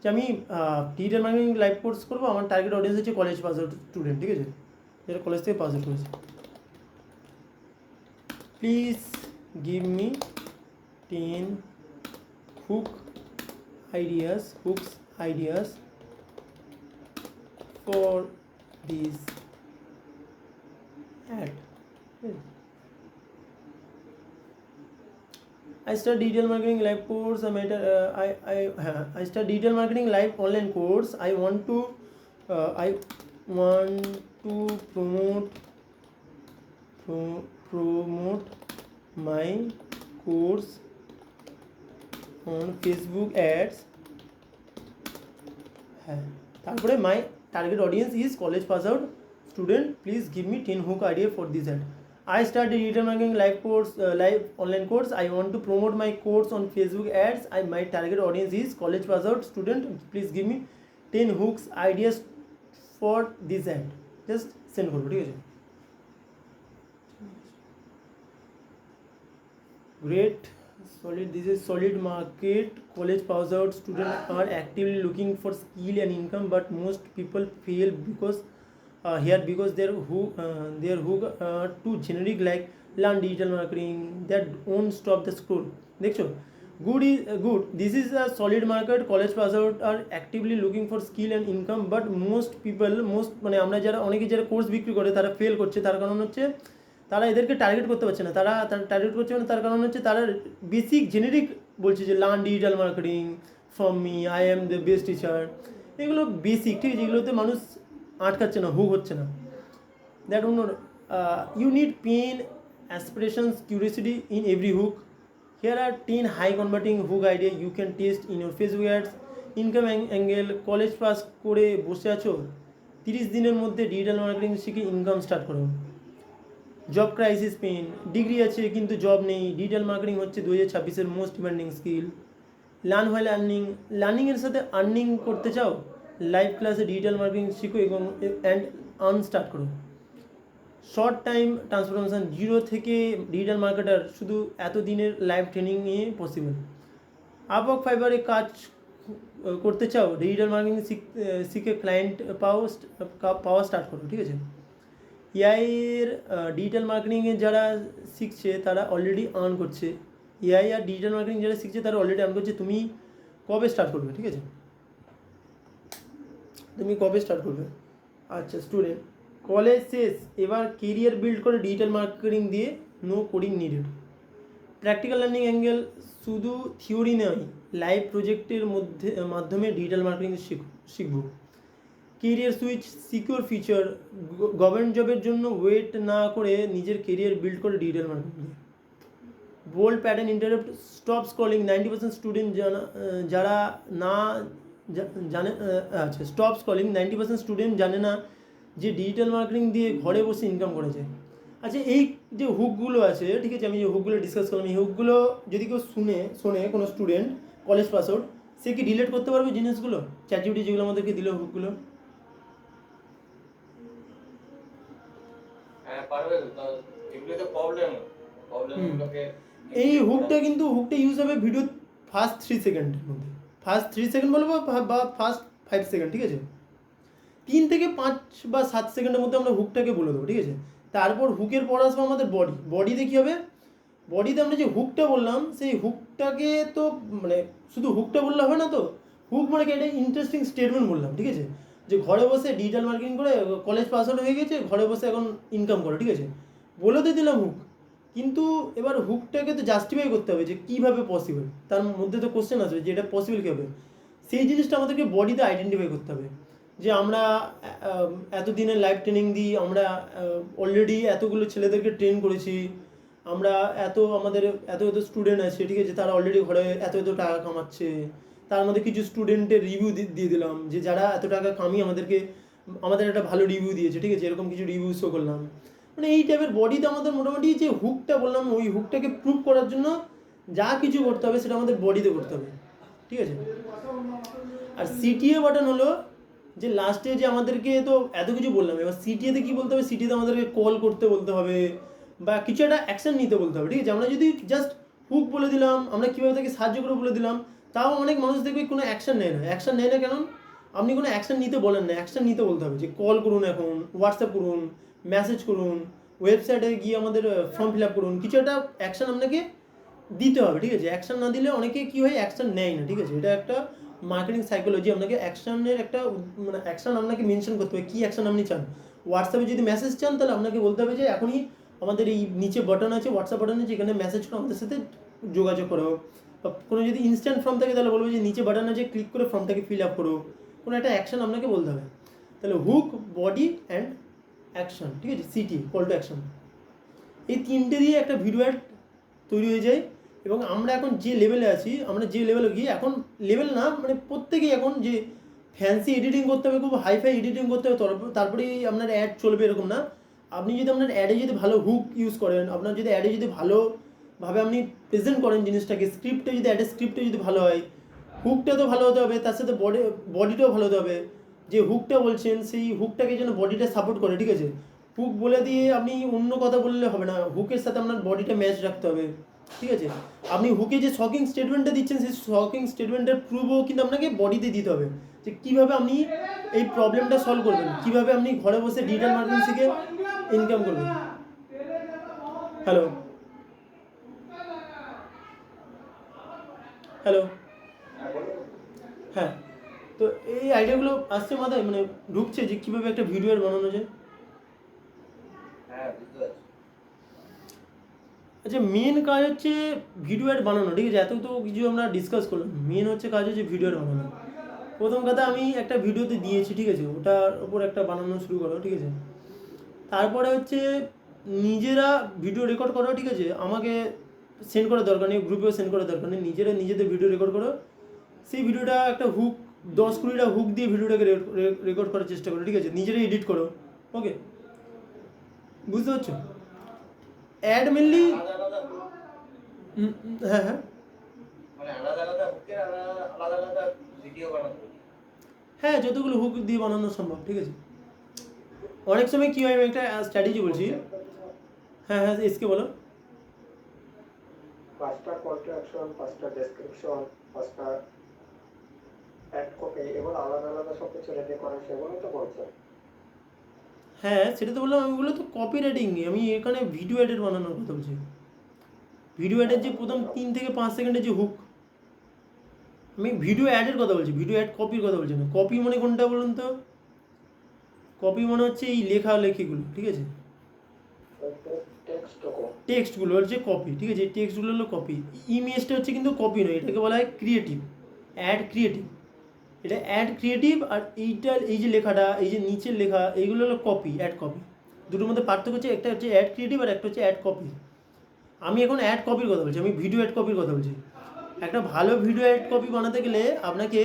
যে আমি ডিজিটাল মার্কেটিং লাইভ কোর্স করবো, আমার টার্গেট অডিয়েন্স হচ্ছে কলেজ পাস আউট স্টুডেন্ট, ঠিক আছে, যেটা কলেজ থেকে পাস আউট করেছে। Please give me 10 hooks ideas for this ad. I start digital marketing live course. I start digital marketing live online course. I want to promote my course on Facebook ads. তারপরে my target audience is college pass out student. Please give me 10 hook idea for this ad. I started digital marketing live online course. I want to promote my course on Facebook ads. My target audience is college pass out student. Please give me 10 hooks ideas for this ad. Just send করবো, ঠিক আছে। Great, solid. This is solid market. College pass out students are actively looking for skill and income, but most people fail because because their hook too generic, like learn digital marketing, that won't stop the scroll. দেখছো, good. This is a solid market. College pass out are actively looking for skill and income, but most মানে আমরা যারা অনেকে যারা course বিক্রি করে তারা fail করছে, তার কারণ হচ্ছে তারা এদেরকে টার্গেট করতে পারছে না। তারা টার্গেট করছে মানে তার কারণ হচ্ছে তারা বেসিক জেনেরিক বলছে যে learn digital marketing from me, I am the best teacher, এগুলো বেসিক, ঠিক আছে, এগুলোতে মানুষ আটকাচ্ছে না, হুক হচ্ছে না। That you need pain, aspirations, curiosity in every hook. Here are 10 high converting hook idea you can test in your Facebook ads. Income angle, college pass করে বসে আছো, 30 দিনের মধ্যে ডিজিটাল মার্কেটিং শিখে ইনকাম স্টার্ট করো। Job crisis pain, degree আছে কিন্তু job নেই, ডিজিটাল মার্কেটিং হচ্ছে 2026-এর most demanding skill. Learn while earning, লার্নিংয়ের সাথে আর্নিং করতে চাও, লাইভ ক্লাসে ডিজিটাল মার্কেটিং শিখো এবং আর্ন স্টার্ট করো। শর্ট টাইম ট্রান্সফরমেশন, 0 থেকে ডিজিটাল মার্কেটার শুধু এত দিনের লাইভ ট্রেনিংয়ে পসিবল। আপওয়ার্ক, ফাইবারে কাজ করতে চাও, ডিজিটাল মার্কেটিং শিখে ক্লায়েন্ট পাওয়া স্টার্ট করো, ঠিক আছে। এআইয়ের ডিজিটাল মার্কেটিংয়ে যারা শিখছে তারা অলরেডি আর্ন করছে। এআই আর ডিজিটাল মার্কেটিং যারা শিখছে তারা অলরেডি আর্ন করছে। তুমি কবে স্টার্ট করবে, ঠিক আছে, তুমি কবে স্টার্ট করবে? আচ্ছা স্টুডেন্ট, কলেজ শেষ, এবার কেরিয়ার বিল্ড করে ডিজিটাল মার্কেটিং দিয়ে, no coding needed. Practical learning angle, শুধু থিওরি নয়, লাইভ প্রজেক্টের মাধ্যমে ডিজিটাল মার্কেটিং শিখবো। Career switch, secure feature, government জবের জন্য ওয়েট না করে নিজের কেরিয়ার বিল্ড করে digital marketing. Bold pattern interrupt, stop scrolling, 90% student যারা না জানে, আচ্ছা স্টপ স্ক্রলিং, 90% স্টুডেন্ট জানে না যে ডিজিটাল মার্কেটিং দিয়ে ঘরে বসে ইনকাম করা যায়। আচ্ছা এই যে হুকগুলো আছে, ঠিক আছে, আমি যে হুকগুলো ডিসকাস করলাম, এই হুকগুলো যদি কেউ শোনে কোনো স্টুডেন্ট কলেজ পাস আউট, সে কি রিলেট করতে পারবে জিনিসগুলো, চ্যাটজিপিটি যেগুলো আমাদেরকে দিল হুকগুলো? এই হুকটা ইউজ হবে ভিডিও ফার্স্ট 3 সেকেন্ডের মধ্যে, ফার্স্ট 3 সেকেন্ড বলবো বা ফার্স্ট 5 সেকেন্ড, ঠিক আছে, 3 থেকে 5 বা 7 সেকেন্ডের মধ্যে আমরা হুকটাকে বলে দেবো, ঠিক আছে। তারপর হুকের পর আসবো আমাদের বডিতে কী হবে, বডিতে আমরা যে হুকটা বললাম সেই হুকটাকে তো মানে শুধু হুকটা বললে হবে না, তো হুক মানে কি, একটা ইন্টারেস্টিং স্টেটমেন্ট বললাম, ঠিক আছে, যে ঘরে বসে ডিজিটাল মার্কেটিং করে কলেজ পাস আউট হয়ে গেছে, ঘরে বসে এখন ইনকাম করে, ঠিক আছে, বলে তো দিলাম হুক। কিন্তু এবার হুকটাকে তো জাস্টিফাই করতে হবে যে কীভাবে পসিবল, তার মধ্যে তো কোশ্চেন আসবে যে এটা পসিবল কীভাবে, সেই জিনিসটা আমাদেরকে বডিতে আইডেন্টিফাই করতে হবে। যে আমরা এতদিনের লাইভ ট্রেনিং দিই, আমরা অলরেডি এতগুলো ছেলেদেরকে ট্রেন করেছি, আমরা আমাদের এত স্টুডেন্ট আছে, ঠিক আছে, তারা অলরেডি ঘরে এত টাকা কামাচ্ছে, তার মধ্যে কিছু স্টুডেন্টের রিভিউ দিয়ে দিলাম যে যারা এত টাকা কামিয়ে আমাদের একটা ভালো রিভিউ দিয়েছে, ঠিক আছে, এরকম কিছু রিভিউ শো করলাম। মানে এই টাইপের বডিতে আমাদের মোটামুটি যে হুকটা বললাম, ওই হুকটাকে প্রুভ করার জন্য যা কিছু করতে হবে সেটা আমাদের বডিতে করতে হবে, ঠিক আছে। আর সিটিএ বাটন হলো যে লাস্টে যে আমাদেরকে তো এত কিছু বললাম, এবার সিটিএতে কী বলতে হবে, সিটিএতে আমাদেরকে কল করতে বলতে হবে বা কিছু একটা অ্যাকশন নিতে বলতে হবে, ঠিক আছে। আমরা যদি জাস্ট হুক বলে দিলাম, আমরা কীভাবে তাকে সাহায্য করে বলে দিলাম, তাও অনেক মানুষ দেখবে কোনো অ্যাকশন নেয় না। অ্যাকশন নেয় না কেন? আপনি কোনো অ্যাকশন নিতে বলেন না, অ্যাকশন নিতে বলতে হবে যে কল করুন, এখন হোয়াটসঅ্যাপ করুন, মেসেজ করুন, ওয়েবসাইটে গিয়ে আমাদের ফর্ম ফিল আপ করুন, কিছু একটা অ্যাকশন আপনাকে দিতে হবে, ঠিক আছে। অ্যাকশন না দিলে অনেকে কী হয়, অ্যাকশন নেয় না, ঠিক আছে। এটা একটা মার্কেটিং সাইকোলজি। আপনাকে অ্যাকশনের একটা মানে অ্যাকশন আপনাকে মেনশন করতে হবে, কী অ্যাকশন আপনি চান। হোয়াটসঅ্যাপে যদি মেসেজ চান তাহলে আপনাকে বলতে হবে যে এখনই আমাদের এই নিচে বাটন আছে, হোয়াটসঅ্যাপ বাটন আছে, এখানে মেসেজ করে আমাদের সাথে যোগাযোগ করো। বা কোনো যদি ইনস্ট্যান্ট ফর্ম থাকে তাহলে বলবো যে নিচে বাটন আছে, ক্লিক করে ফর্মটাকে ফিল আপ করো। কোনো একটা অ্যাকশন আপনাকে বলতে হবে। তাহলে হুক, বডি অ্যান্ড অ্যাকশন, ঠিক আছে, সিটি, কল টু অ্যাকশন, এই তিনটে দিয়ে একটা ভিডিও অ্যাড তৈরি হয়ে যায়। এবং আমরা এখন যে লেভেলে আছি, আমরা যে লেভেলে গিয়ে এখন লেভেল না, মানে প্রত্যেকেই এখন যে ফ্যান্সি এডিটিং করতে হবে, খুব হাইফাই এডিটিং করতে হবে, তারপরেই আপনার অ্যাড চলবে এরকম না। আপনি যদি আপনার অ্যাডে যদি ভালো হুক ইউজ করেন, আপনার যদি অ্যাডে যদি ভালোভাবে আপনি প্রেজেন্ট করেন জিনিসটাকে, স্ক্রিপ্টে যদি অ্যাডের স্ক্রিপ্টে যদি ভালো হয়, হুকটা তো ভালো হতে হবে, তার সাথে বডিটাও ভালো হতে হবে। যে হুকটা বলছেন সেই হুকটাকে যেন বডিটা সাপোর্ট করে, ঠিক আছে। হুক বলে দিয়ে আপনি অন্য কথা বললে হবে না, হুকের সাথে আপনার বডিটা ম্যাচ রাখতে হবে, ঠিক আছে। আপনি হুকে যে শকিং স্টেটমেন্টটা দিচ্ছেন, সেই শকিং স্টেটমেন্টের প্রুফও কিন্তু আপনাকে বডিতে দিতে হবে, যে কীভাবে আপনি এই প্রবলেমটা সলভ করবেন, কীভাবে আপনি ঘরে বসে ডিজিটাল মার্কেটিং শিখে ইনকাম করবেন। হ্যালো হ্যালো হ্যাঁ, তো এই আইডিয়াগুলো আসছে মাথায়, মানে ঢুকছে যে কীভাবে একটা ভিডিও বানানো যায়। আচ্ছা, মেন কাজ হচ্ছে ভিডিও অ্যাড বানানো, ঠিক আছে। এত তো কিছু আমরা ডিসকাস করলাম, মেন হচ্ছে কাজ হচ্ছে ভিডিও অ্যাড বানানো। প্রথম কথা আমি একটা ভিডিওতে দিয়েছি, ঠিক আছে, ওটার ওপর একটা বানানো শুরু করো, ঠিক আছে। তারপরে হচ্ছে নিজেরা ভিডিও রেকর্ড করো, ঠিক আছে, আমাকে সেন্ড করার দরকার নেই, গ্রুপেও সেন্ড করার দরকার নেই, নিজেদের ভিডিও রেকর্ড করো। সেই ভিডিওটা একটা হুক 10-20টা হুক দিয়ে ভিডিওটাকে রেকর্ড করার চেষ্টা করো, ঠিক আছে, নিজেরাই এডিট করো। ওকে, বুঝতে পারছো? অ্যাড মেনলি হ্যাঁ হ্যাঁ হ্যাঁ, যতগুলো হুক দিয়ে বানানো সম্ভব, ঠিক আছে। অনেক সময় কী হয়, আমি একটা স্ট্র্যাটেজি বলছি। হ্যাঁ হ্যাঁ, এসকে বলো। 5টা কল টু অ্যাকশন, 5টা ডেসক্রিপশন, 5টা অ্যাড কপি, এগুলো আলাদা আলাদা সব কিছু রেডি করে, সেগুলো তো বলছে। হ্যাঁ, সেটা তো বললাম, আমি বললো তো কপি রাইটিং, আমি এখানে ভিডিও অ্যাডের বানানোর কথা বলছি। ভিডিও অ্যাডের যে প্রথম 3 থেকে 5 সেকেন্ডের যে হুক, আমি ভিডিও অ্যাডের কথা বলছি, ভিডিও অ্যাড কপির কথা বলছি না। কপি মানে কোনটা বলুন তো? কপি মানে হচ্ছে এই লেখালেখিগুলো, ঠিক আছে, টেক্সটগুলো হচ্ছে কপি, ঠিক আছে, এই টেক্সটগুলো হলো কপি। ইমেজটা হচ্ছে কিন্তু কপি নয়, এটাকে বলা হয় ক্রিয়েটিভ, অ্যাড ক্রিয়েটিভ। এটা অ্যাড ক্রিয়েটিভ, আর এই যে লেখাটা, এই যে নিচের লেখা, এইগুলো হলো কপি, অ্যাড কপি। দুটোর মধ্যে পার্থক্য হচ্ছে, একটা হচ্ছে অ্যাড ক্রিয়েটিভ আর একটা হচ্ছে অ্যাড কপি। আমি এখন অ্যাড কপির কথা বলছি, আমি ভিডিও অ্যাড কপির কথা বলছি। একটা ভালো ভিডিও অ্যাড কপি বানাতে গেলে আপনাকে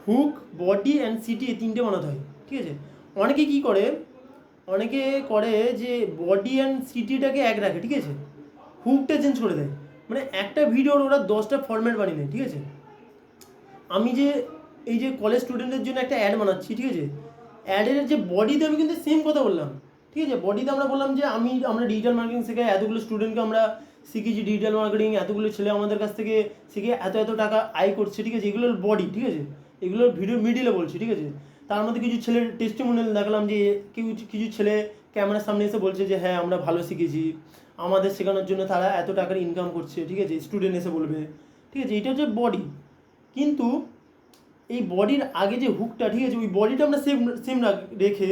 হুক, বডি অ্যান্ড সিটি, এই তিনটে বানাতে হয়, ঠিক আছে। অনেকে কী করে, অনেকে করে যে বডি অ্যান্ড সিটিটাকে এক রাখে, ঠিক আছে, হুকটা চেঞ্জ করে দেয়। মানে একটা ভিডিওর ওরা 10টা ফরম্যাট বানিয়ে নেয়, ঠিক আছে। আমি যে এই যে কলেজ স্টুডেন্টের জন্য একটা অ্যাড বানাচ্ছি, ঠিক আছে, অ্যাডের যে বডিতে আমি কিন্তু সেম কথা বললাম, ঠিক আছে। বডিতে আমরা বললাম যে আমরা ডিজিটাল মার্কেটিং শেখাই, এতগুলো স্টুডেন্টকে আমরা শিখেছি ডিজিটাল মার্কেটিং, এতগুলো ছেলে আমাদের কাছ থেকে শিখে এত টাকা আয় করছে, ঠিক আছে, এগুলোর বডি, ঠিক আছে। এগুলোর ভিডিও মিডিলে বলছি, ঠিক আছে। তার মধ্যে কিছু ছেলের টেস্টিমোনিয়াল দেখলাম যে কিছু ছেলে ক্যামেরার সামনে এসে বলছে যে হ্যাঁ আমরা ভালো শিখেছি, আমাদের শেখানোর জন্য তারা এত টাকার ইনকাম করছে, ঠিক আছে, স্টুডেন্ট এসে বলবে, ঠিক আছে। এটা হচ্ছে বডি। কিন্তু এই বডির আগে যে হুকটা, ঠিক আছে, ওই বডিটা আমরা সেম রেখে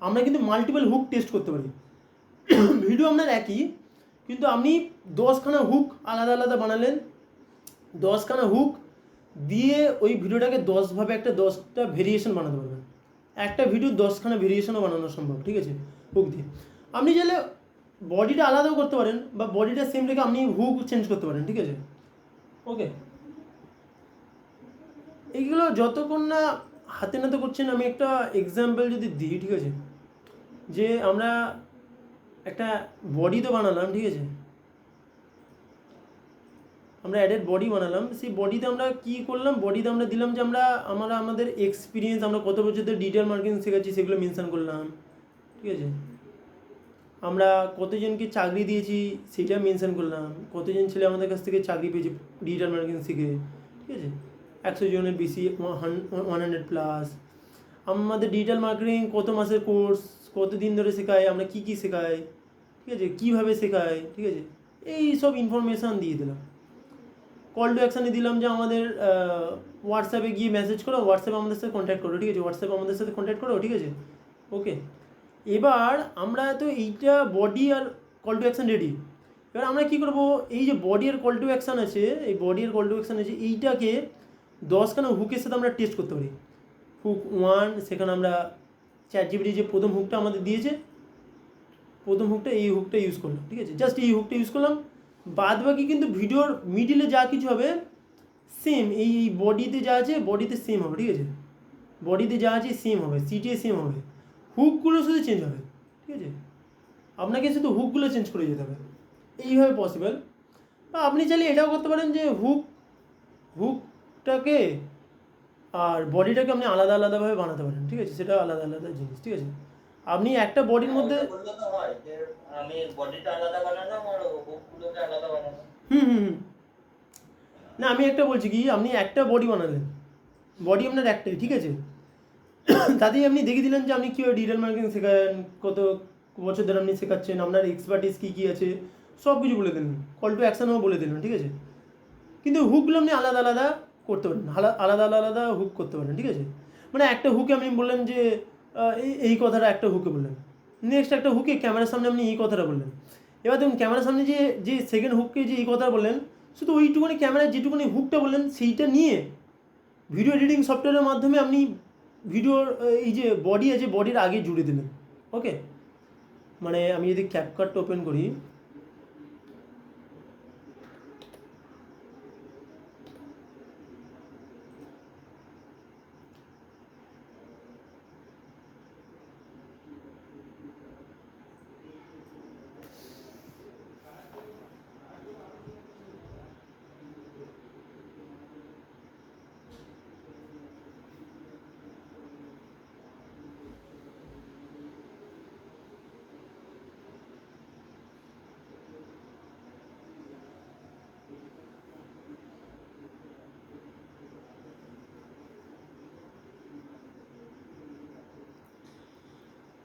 আমরা কিন্তু মাল্টিপল হুক টেস্ট করতে পারি। ভিডিও আপনার একই, কিন্তু আপনি 10খানা হুক আলাদা আলাদা বানালেন, 10খানা হুক দিয়ে ওই ভিডিওটাকে 10ভাবে একটা 10টা ভেরিয়েশন বানাতে পারবেন। একটা ভিডিও 10খানা ভেরিয়েশনও বানানো সম্ভব, ঠিক আছে, হুক দিয়ে। আপনি চাইলে বডিটা আলাদাও করতে পারেন বা বডিটা সেম রেখে আপনি হুক চেঞ্জ করতে পারেন, ঠিক আছে? ওকে, এইগুলো যতক্ষণ না হাতে নাতে করছেন, আমি একটা এক্সাম্পল যদি দিই, ঠিক আছে? যে আমরা একটা বডি তো বানালাম, ঠিক আছে? আমরা অ্যাডেড বডি বানালাম, সেই বডিতে আমরা কী করলাম, বডিতে আমরা দিলাম যে আমরা আমাদের এক্সপিরিয়েন্স, আমরা কত বছর ধরে ডিজিটাল মার্কেটিং শেখাচ্ছি সেগুলো মেনশন করলাম, ঠিক আছে? আমরা কতজনকে চাকরি দিয়েছি সেটা মেনশন করলাম, কতজন ছেলে আমাদের কাছ থেকে চাকরি পেয়েছে ডিজিটাল মার্কেটিং শিখে, ঠিক আছে? 100 জনের বেশি, 100+। আমাদের ডিজিটাল মার্কেটিং কত মাসের কোর্স, কত দিন ধরে শেখায়, আমরা কী কী শেখাই, ঠিক আছে, কীভাবে শেখাই, ঠিক আছে? এই সব ইনফরমেশান দিয়ে দিলাম। কল টু অ্যাকশানে দিলাম যে আমাদের হোয়াটসঅ্যাপে গিয়ে মেসেজ করো, হোয়াটসঅ্যাপে আমাদের সাথে কন্ট্যাক্ট করো, ঠিক আছে? হোয়াটসঅ্যাপে আমাদের সাথে কন্ট্যাক্ট করো, ঠিক আছে? ওকে, এবার আমরা তো এইটা বডি আর কল টু অ্যাকশান রেডি। এবার আমরা কী করবো, এই যে বডি আর কল টু অ্যাকশান আছে, এই বডি আর কল টু অ্যাকশান আছে, এইটাকে 10খানা হুকের সাথে আমরা টেস্ট করতে পারি। হুক 1, সেখানে আমরা ChatGPT যে প্রথম হুকটা আমাদের দিয়েছে, প্রথম হুকটা, এই হুকটা ইউজ করলাম, ঠিক আছে? জাস্ট এই হুকটা ইউজ করলাম, বাদ বাকি কিন্তু ভিডিওর মিডিলে যা কিছু হবে সেম, এই বডিতে যা আছে বডিতে সেম হবে, ঠিক আছে? বডিতে যা আছে সেম হবে, সিটিএ সেম হবে, হুকগুলো শুধু চেঞ্জ হবে, ঠিক আছে? আপনাকে শুধু হুকগুলো চেঞ্জ করে যেতে হবে, এইভাবে পসিবল। বা আপনি চাইলে এটাও করতে পারেন যে হুকটাকে আর বডিটাকে আপনি আলাদা আলাদাভাবে বানাতে পারেন, ঠিক আছে? সেটা আলাদা আলাদা জিনিস, ঠিক আছে? আপনি একটা বডির মধ্যে বললে তো হয় যে আমি বডিটা আলাদা বানালাম আর হুকগুলোকে আলাদা বানালাম। হুম হুম হুম না, আমি একটা বলছি কি, আপনি একটা বডি বানালেন, বডি আপনার একটাই, ঠিক আছে? তাতেই আপনি দেখিয়ে দিলেন যে আপনি কীভাবে ডিজিটাল মার্কেটিং শেখান, কত বছর ধরে আপনি শেখাচ্ছেন, আপনার এক্সপার্টিস কী কী আছে, সব কিছু বলে দিলেন, কল টু অ্যাকশানও বলে দিলেন, ঠিক আছে? কিন্তু হুকগুলো আপনি আলাদা আলাদা করতে পারেন, আলাদা আলাদা হুক করতে পারেন, ঠিক আছে? মানে একটা হুকে আপনি বললেন যে এই কথাটা একটা হুকে বললেন, নেক্সট একটা হুকে ক্যামেরার সামনে আপনি এই কথাটা বললেন। এবার দেখুন ক্যামেরার সামনে যে যে সেকেন্ড হুককে যে এই কথাটা বললেন, শুধু ওইটুকুনি ক্যামেরায় যেটুকুনি হুকটা বললেন সেইটা নিয়ে ভিডিও এডিটিং সফটওয়্যারের মাধ্যমে আপনি ভিডিওর এই যে বডি আছে বডির আগে জুড়ে দিলেন। ওকে, মানে আমি যদি ক্যাপকাটটা ওপেন করি,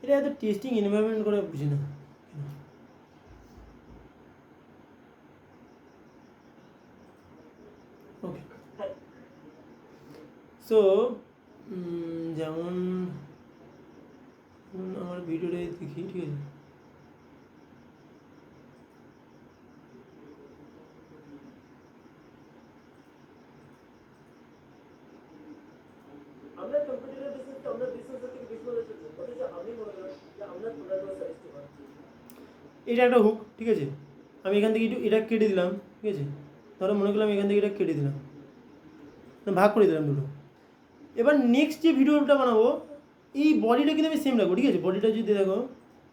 এটা এত টেস্টিং এনভায়রনমেন্ট করে বুঝি না। ওকে, সো যেমন আমার ভিডিওটা দেখি, ঠিক আছে? আমরা কম্পিউটারের বিজনেসকে আমরা বিজনেস থেকে বিজনেস অথচ আমি মনে করি যে আমরা প্রোডাক্ট বা সার্ভিস করছি। এটা একটা হুক, ঠিক আছে? আমি এখান থেকে একটু এটা কেটে দিলাম, ঠিক আছে? ধরো মনে করলাম এখান থেকে এটা কেটে দিলাম, ভাগ করে দিলাম দুটো। এবার নেক্সট যে ভিডিওটা বানাবো, এই বডিটা কিন্তু আমি সেম রাখবো, ঠিক আছে? বডিটা যদি দেখো,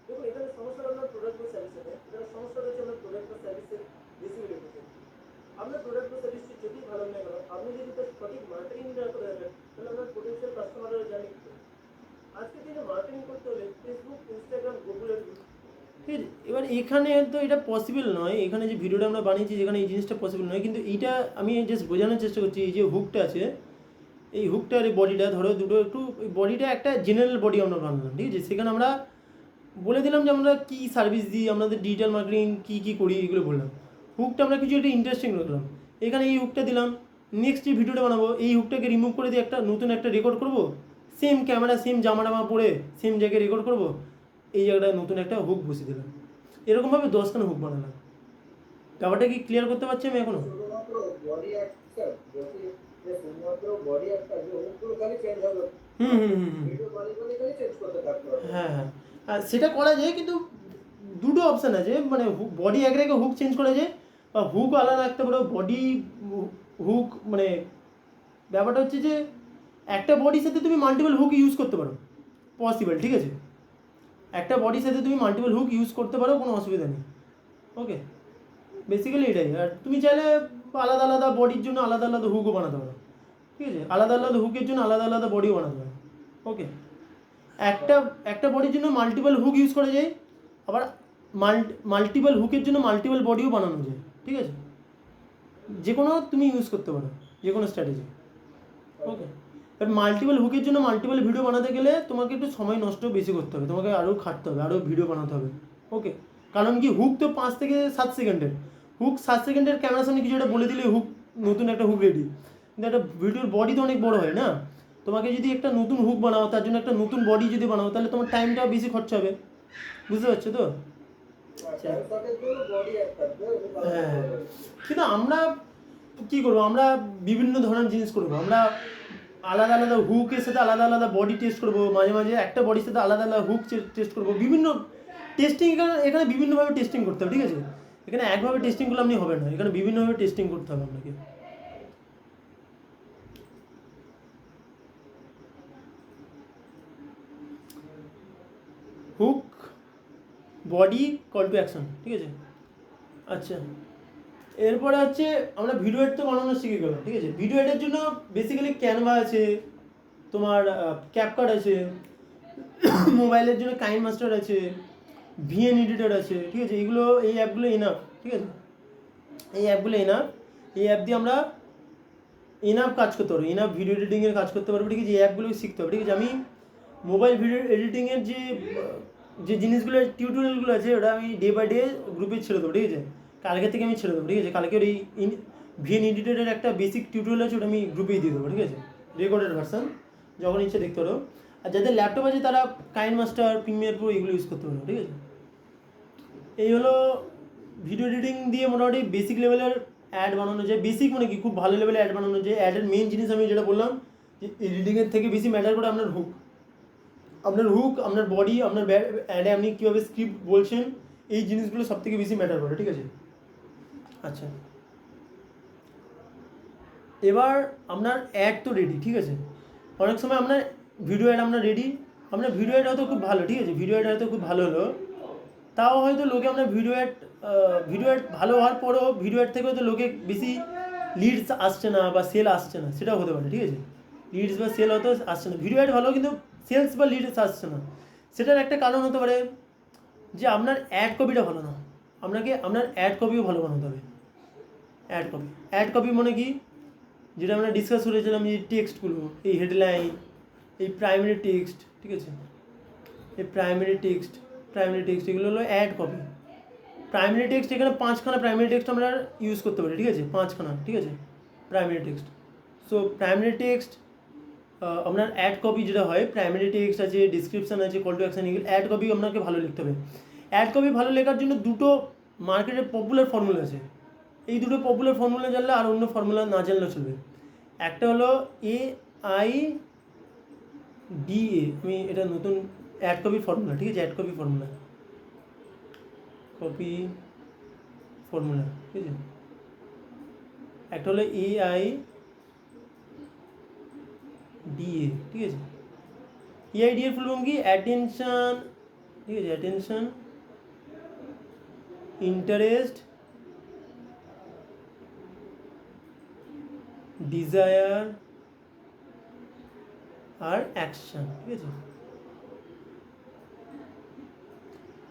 দেখুন এখানে সমস্যাটা আপনার প্রোডাক্ট বা সার্ভিসের নেই, এখানে সমস্যাটা হচ্ছে আপনার প্রোডাক্ট বা সার্ভিসের ভিজিবিলিটিতে। আপনার প্রোডাক্ট বা সার্ভিসটি যদি ভালো না কেন, আপনি যদি তার সঠিক মার্কেটিং না করে রাখেন, তাহলে আপনার পোটেনশিয়াল কাস্টমাররা জানে কি। আজকে দিনে মার্কেটিং করতে হলে ফেসবুক, ইনস্টাগ্রাম, গুগলের ঠিক আছে? এবার এখানে তো এটা পসিবল নয়, এখানে যে ভিডিওটা আমরা বানিয়েছি যেখানে এই জিনিসটা পসিবল নয়, কিন্তু এইটা আমি জাস্ট বোঝানোর চেষ্টা করছি। এই যে হুকটা আছে, এই হুকটার এই বডিটা ধরো দুটো একটু, এই বডিটা একটা জেনারেল বডি আমরা বানালাম, ঠিক আছে? সেখানে আমরা বলে দিলাম যে আমরা কী সার্ভিস দিই, আমাদের ডিজিটাল মার্কেটিং কী কী করি, এগুলো বললাম। হুকটা আমরা কিছু একটা ইন্টারেস্টিং রাখলাম, এখানে এই হুকটা দিলাম। নেক্সট যে ভিডিওটা বানাবো, এই হুকটাকে রিমুভ করে দিয়ে একটা নতুন একটা রেকর্ড করব, সেম ক্যামেরা, সেম জামা টামা পরে সেম জায়গায় রেকর্ড করব, এই জায়গাটায় নতুন একটা হুক বসিয়ে দিলাম। এরকমভাবে 10খানা হুক বানালাম। ব্যাপারটা কি ক্লিয়ার করতে পারছি আমি এখনও? শুধুমাত্র বডি একটা, যদি যে শুধুমাত্র বডি একটা, যে হুকগুলো খালি চেঞ্জ হবে, হুম হুম হুম হুম ভিডিও বানিয়ে বানিয়ে খালি চেঞ্জ করতে থাকতে হবে। হ্যাঁ হ্যাঁ, আর সেটা করা যায়, কিন্তু দুটো অপশান আছে, মানে বডি এক রেখে হুক চেঞ্জ করা যায় বা হুক আলাদা রাখতে পারো। বডি হুক মানে ব্যাপারটা হচ্ছে যে একটা বডির সাথে তুমি মাল্টিপল হুক ইউজ করতে পারো, পসিবল, ঠিক আছে। একটা বডির সাথে তুমি মাল্টিপল হুক ইউজ করতে পারো, কোনো অসুবিধা নেই। ওকে, বেসিক্যালি এটাই। আর তুমি চাইলে আলাদা আলাদা বডির জন্য আলাদা আলাদা হুকও বানাতে পারো, ঠিক আছে। আলাদা আলাদা হুকের জন্য আলাদা আলাদা বডিও বানাতে পারো। ওকে, একটা বডির জন্য মাল্টিপল হুক ইউজ করা যায়, আবার মাল্টিপল হুকের জন্য মাল্টিপল বডিও বানানো যায়, ঠিক আছে। যে কোনো তুমি ইউজ করতে পারো, যে কোনো স্ট্র্যাটেজি। ওকে, বাট মাল্টিপল হুকের জন্য মাল্টিপল ভিডিও বানাতে গেলে তোমাকে একটু সময় নষ্ট বেশি করতে হবে, তোমাকে আরও খাটতে হবে, আরও ভিডিও বানাতে হবে। ওকে, কারণ কি হুক তো 5 থেকে 7 সেকেন্ডের, হুক 7 সেকেন্ডের ক্যামেরার সামনে কিছু একটা বলে দিলে হুক, নতুন একটা হুক রেডি। কিন্তু একটা ভিডিওর বডি তো অনেক বড় হয় না, তোমাকে যদি একটা নতুন হুক বানাও, তার জন্য একটা নতুন বডি যদি বানাও, তাহলে তোমার টাইমটা বেশি খরচা হবে, বুঝতে পারছো তো? ক্যান্সারের জন্য বডি এক থাকবে, ওটা ভালো হ্যাঁ, হবে। কিন্তু আমরা কী করবো, আমরা বিভিন্ন ধরনের জিনিস করবো। আমরা আলাদা আলাদা হুকের সাথে আলাদা আলাদা বডি টেস্ট করবো, মাঝে মাঝে একটা বডির সাথে আলাদা আলাদা হুক টেস্ট করবো, বিভিন্ন টেস্টিং। এখানে বিভিন্নভাবে টেস্টিং করতে হবে, ঠিক আছে। এখানে একভাবে টেস্টিং করলে আপনি হবে না, এখানে বিভিন্নভাবে টেস্টিং করতে হবে আপনাকে। Hook, body, call to action, ঠিক আছে। আচ্ছা, এরপরে হচ্ছে আমরা ভিডিও এড তো বানানো শিখে গেলাম, ঠিক আছে। ভিডিও এডের জন্য বেসিক্যালি ক্যানভা আছে, তোমার ক্যাপকাট আছে, মোবাইলের জন্য কাইন মাস্টার আছে, ভিএন এডিটর আছে, ঠিক আছে। এই অ্যাপগুলো এনাফ, ঠিক আছে। এই অ্যাপগুলো এনাফ, এই অ্যাপ দিয়ে আমরা এনাফ কাজ করতে পারবো, এনাফ ভিডিও এডিটিংয়ের কাজ করতে পারবো, ঠিক আছে। এই অ্যাপগুলো শিখতে হবে, ঠিক আছে। আমি মোবাইল ভিডিও এডিটিংয়ের যে জিনিসগুলো টিউটোরিয়ালগুলো আছে, ওটা আমি ডে বাই ডে গ্রুপে ছেড়ে দেবো, ঠিক আছে। কালকে থেকে আমি ছেড়ে দেবো, ঠিক আছে। কালকে ওই ভিএন এডিটরের একটা বেসিক টিউটোরিয়াল আছে, ওটা আমি গ্রুপেই দিয়ে দেবো, ঠিক আছে। রেকর্ডেড ভার্সান, যখন ইচ্ছে দেখতে পারো। আর যাদের ল্যাপটপ আছে তারা কাইন মাস্টার, প্রিমিয়ার প্রো এগুলো ইউজ করতে পারো, ঠিক আছে। এই হলো ভিডিও এডিটিং দিয়ে মোটামুটি বেসিক লেভেলের অ্যাড বানানো যায়। বেসিক মানে কি, খুব ভালো লেভেলে অ্যাড বানানো যায়। অ্যাডের মেন জিনিস আমি যেটা বললাম, যে এডিটিংয়ের থেকে বেশি ম্যাটার করে আপনার হুক, আপনার বডি, আপনার অ্যাডে আপনি কীভাবে স্ক্রিপ্ট বলছেন, এই জিনিসগুলো সব থেকে বেশি ম্যাটার করে, ঠিক আছে। আচ্ছা, এবার আপনার অ্যাড তো রেডি, ঠিক আছে। অনেক সময় আপনার ভিডিও অ্যাড আপনার রেডি, আপনার ভিডিও অ্যাড হয়তো খুব ভালো, ঠিক আছে। ভিডিও অ্যাড হয়তো খুব ভালো হলো, তাও হয়তো লোকে আপনার ভিডিও অ্যাড ভালো হওয়ার পরেও ভিডিও অ্যাড থেকে হয়তো লোকে বেশি লিডস আসছে না বা সেল আসছে না, সেটাও হতে পারে, ঠিক আছে। লিডস বা সেল হয়তো আসছে না, ভিডিও অ্যাড ভালো কিন্তু সেলস বা লিডস আসছে না। সেটার একটা কারণ হতে পারে যে আপনার অ্যাড কপিটা ভালো না, আপনাকে আপনার অ্যাড কপিও ভালো বানাতে হবে। অ্যাড কপি মানে কি, যেটা আমরা ডিসকাস করেছিলাম, এই টেক্সটগুলো, এই হেডলাইন, এই প্রাইমারি টেক্সট, ঠিক আছে। এই প্রাইমারি টেক্সট এগুলো হলো অ্যাড কপি। প্রাইমারি টেক্সট, এখানে 5খানা প্রাইমারি টেক্সট আমরা ইউজ করতে পারি, ঠিক আছে। 5খানা, ঠিক আছে, primary text. So primary text আপনার অ্যাড কপি যেটা হয়, প্রাইমারি টেক্সট আছে, ডিসক্রিপশান আছে, কল টু অ্যাকশন, এগুলো অ্যাড কপি আপনাকে ভালো লিখতে হবে। অ্যাড কপি ভালো লেখার জন্য দুটো মার্কেটে পপুলার ফর্মুলা আছে। এই দুটো পপুলার ফর্মুলা জানলে আর অন্য ফর্মুলা না জানলেও চলবে। একটা হলো AIDA, আমি এটা নতুন অ্যাড কপির ফর্মুলা, ঠিক আছে। অ্যাড কপি ফর্মুলা, ঠিক আছে। একটা হলো AIDA, ঠিক আছে। AIDA এর ফুল ফর্ম কি, অ্যাটেনশন, ঠিক আছে। অ্যাটেনশন, ইন্টারেস্ট, ডিজায়ার আর অ্যাকশন, ঠিক আছে।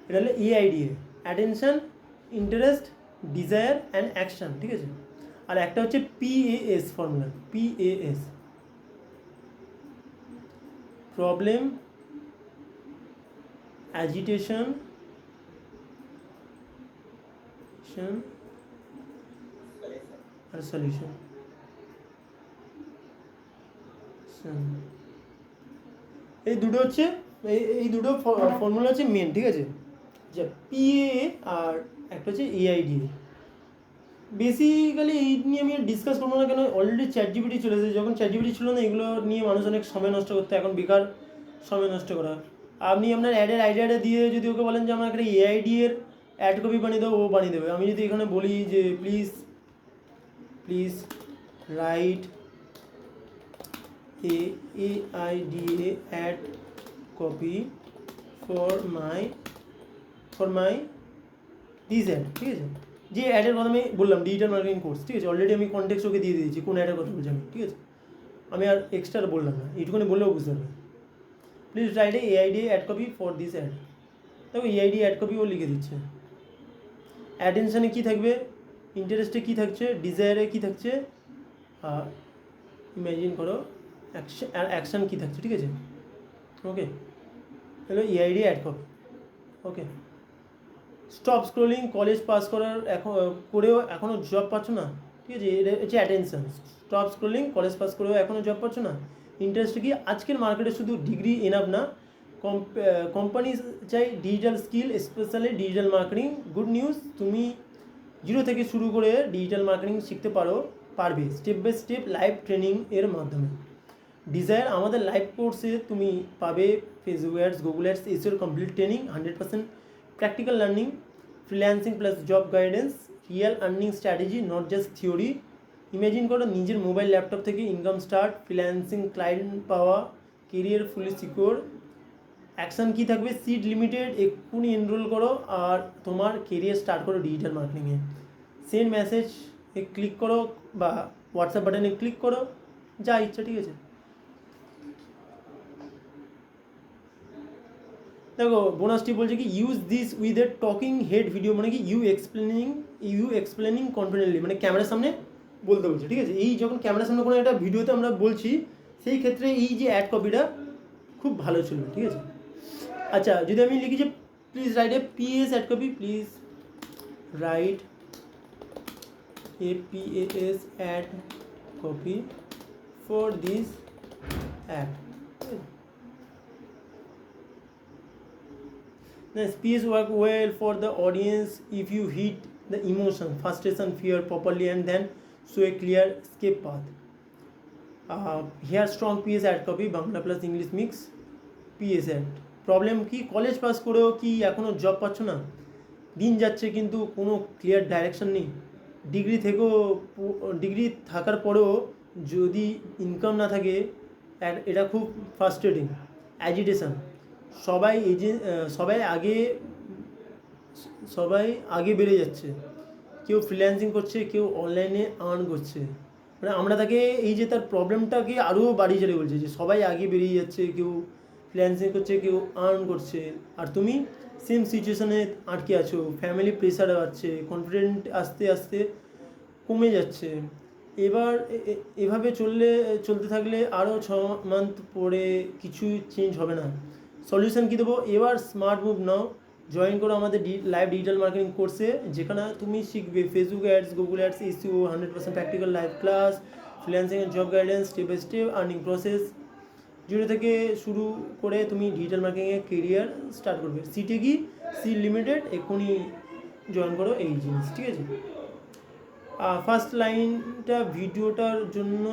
এটা হলো AIDA, attention, interest, desire and action, ঠিক আছে। আর একটা হচ্ছে PAS formula, PAS, problem, agitation, আর সলিউশন। এই দুটো হচ্ছে এই দুটো ফর্মুলা হচ্ছে মেন, ঠিক আছে। আচ্ছা, PAA আর একটা হচ্ছে AIDA। বেসিক্যালি এই নিয়ে আমি ডিসকাস করবো না, কেন অলরেডি ChatGPT চলে এসেছে। যখন ChatGPT ছিল না, এগুলো নিয়ে মানুষ অনেক সময় নষ্ট করতো, এখন বেকার সময় নষ্ট করা। আপনি আপনার অ্যাডের আইডিয়াটা দিয়ে যদি ওকে বলেন যে আমার একটা এআইডি এর অ্যাড কপি বানিয়ে দাও, ও বানিয়ে দেবে। আমি যদি এখানে বলি যে please write AIDA ad copy for my this ad, ঠিক আছে, যে অ্যাডের কথা আমি বললাম ডিজিটাল মার্কেটিং কোর্স, ঠিক আছে, অলরেডি আমি কনটেক্সট ওকে দিয়ে দিয়েছি কোন অ্যাডের কথা বলছি আমি, ঠিক আছে, আমি আর এক্সট্রা বললাম না, এইটুকুনি বললেও বুঝতে পারবে। Please write AIDA ad copy for this ad, দেখো এআইডি অ্যাড কপি ও লিখে দিচ্ছে। অ্যাটেনশানে কী থাকবে, ইন্টারেস্টে কী থাকছে, ডিজায়ারে কী থাকছে, ইমাজিন করো অ্যাকশান কী থাকছে, ঠিক আছে, ওকে, হলো এআইডি অ্যাড কপি, ওকে। স্টপ স্ক্রোলিং, কলেজ পাস করার করেও এখনও জব পাচ্ছ না, ঠিক আছে, এটা হচ্ছে attention. Stop scrolling, college pass করেও এখনও জব পাচ্ছ না, ইন্টারেস্ট কি, আজকের মার্কেটে শুধু ডিগ্রি এনাফ না, কোম্পানি চাই digital skill, specially digital marketing. Good news, তুমি 0 থেকে শুরু করে ডিজিটাল মার্কেটিং শিখতে পারবে step by step live training এর মাধ্যমে। ডিজায়ার, আমাদের লাইভ কোর্সে তুমি পাবে Facebook ads, Google ads, SEO complete training, 100% practical learning, freelancing plus job guidance, real earning strategy, not just theory. Imagine করো নিজের মোবাইল ল্যাপটপ থেকে ইনকাম স্টার্ট, ফ্রিল্যান্সিং ক্লায়েন্ট পাওয়া, কেরিয়ার ফুলি সিকিউর। অ্যাকশান কী থাকবে, seat limited, এক্ষুনি enrol করো আর তোমার career start করো digital মার্কেটিংয়ে। Send message click করো বা হোয়াটসঅ্যাপ বাটনে ক্লিক করো, যা ইচ্ছা, ঠিক আছে। দেখো বোনাসটি বলছে কি, use this with a talking head video, মানে কি ইউ এক্সপ্লেনিং কনফিডেন্টলি, মানে ক্যামেরার সামনে বলতে বলছে, ঠিক আছে। এই যখন ক্যামেরার সামনে কোনো একটা ভিডিওতে আমরা বলছি, সেই ক্ষেত্রে এই যে অ্যাড কপিটা খুব ভালো ছিল, ঠিক আছে। আচ্ছা, যদি আমি লিখি যে please write a PS ad copy, please write a PS ad copy for this ad. Nice. PS work well for the audience if you hit the emotion, frustration, fear properly and then show a clear escape path. Here strong PS ad copy, Bangla plus English mix, PS ad. Problem কি, college pass করেও কি এখনও job পাচ্ছ না? দিন যাচ্ছে কিন্তু কোনো ক্লিয়ার ডাইরেকশন নেই। ডিগ্রি থাকার পরেও যদি ইনকাম না থাকে, এটা খুব ফ্রাস্ট্রেটিং। অ্যাজিটেশন, সবাই আগে বেড়ে যাচ্ছে, কেউ ফ্রিল্যান্সিং করছে, কেউ অনলাইনে আর্ন করছে, মানে আমরা তাকে এই যে তার প্রবলেমটাকে আরও বাড়িয়ে চলে বলছে যে সবাই আগে বেরিয়ে যাচ্ছে, কেউ ফ্রিল্যান্সিং করছে, কেউ আর্ন করছে, আর তুমি সেম সিচুয়েশনে আটকে আছো। ফ্যামিলি প্রেশার বাড়ছে, কনফিডেন্ট আস্তে আস্তে কমে যাচ্ছে। এভাবে চলতে থাকলে আরও 6 মান্থ পরে কিছু চেঞ্জ হবে না। সলিউশন কী দেবো, এবার স্মার্ট মুভ নাও, জয়েন করো আমাদের লাইভ ডিজিটাল মার্কেটিং কোর্সে, যেখানে তুমি শিখবে Facebook ads, Google ads, SEO, 100% practical live class, freelancing and job guidance, step by step earning process. 0 থেকে শুরু করে তুমি ডিজিটাল মার্কেটিংয়ে কেরিয়ার স্টার্ট করবে। সিটে কি, সিট লিমিটেড, এক্ষুনি জয়েন করো এই জিনিস, ঠিক আছে। ফার্স্ট লাইনটা ভিডিওটার জন্য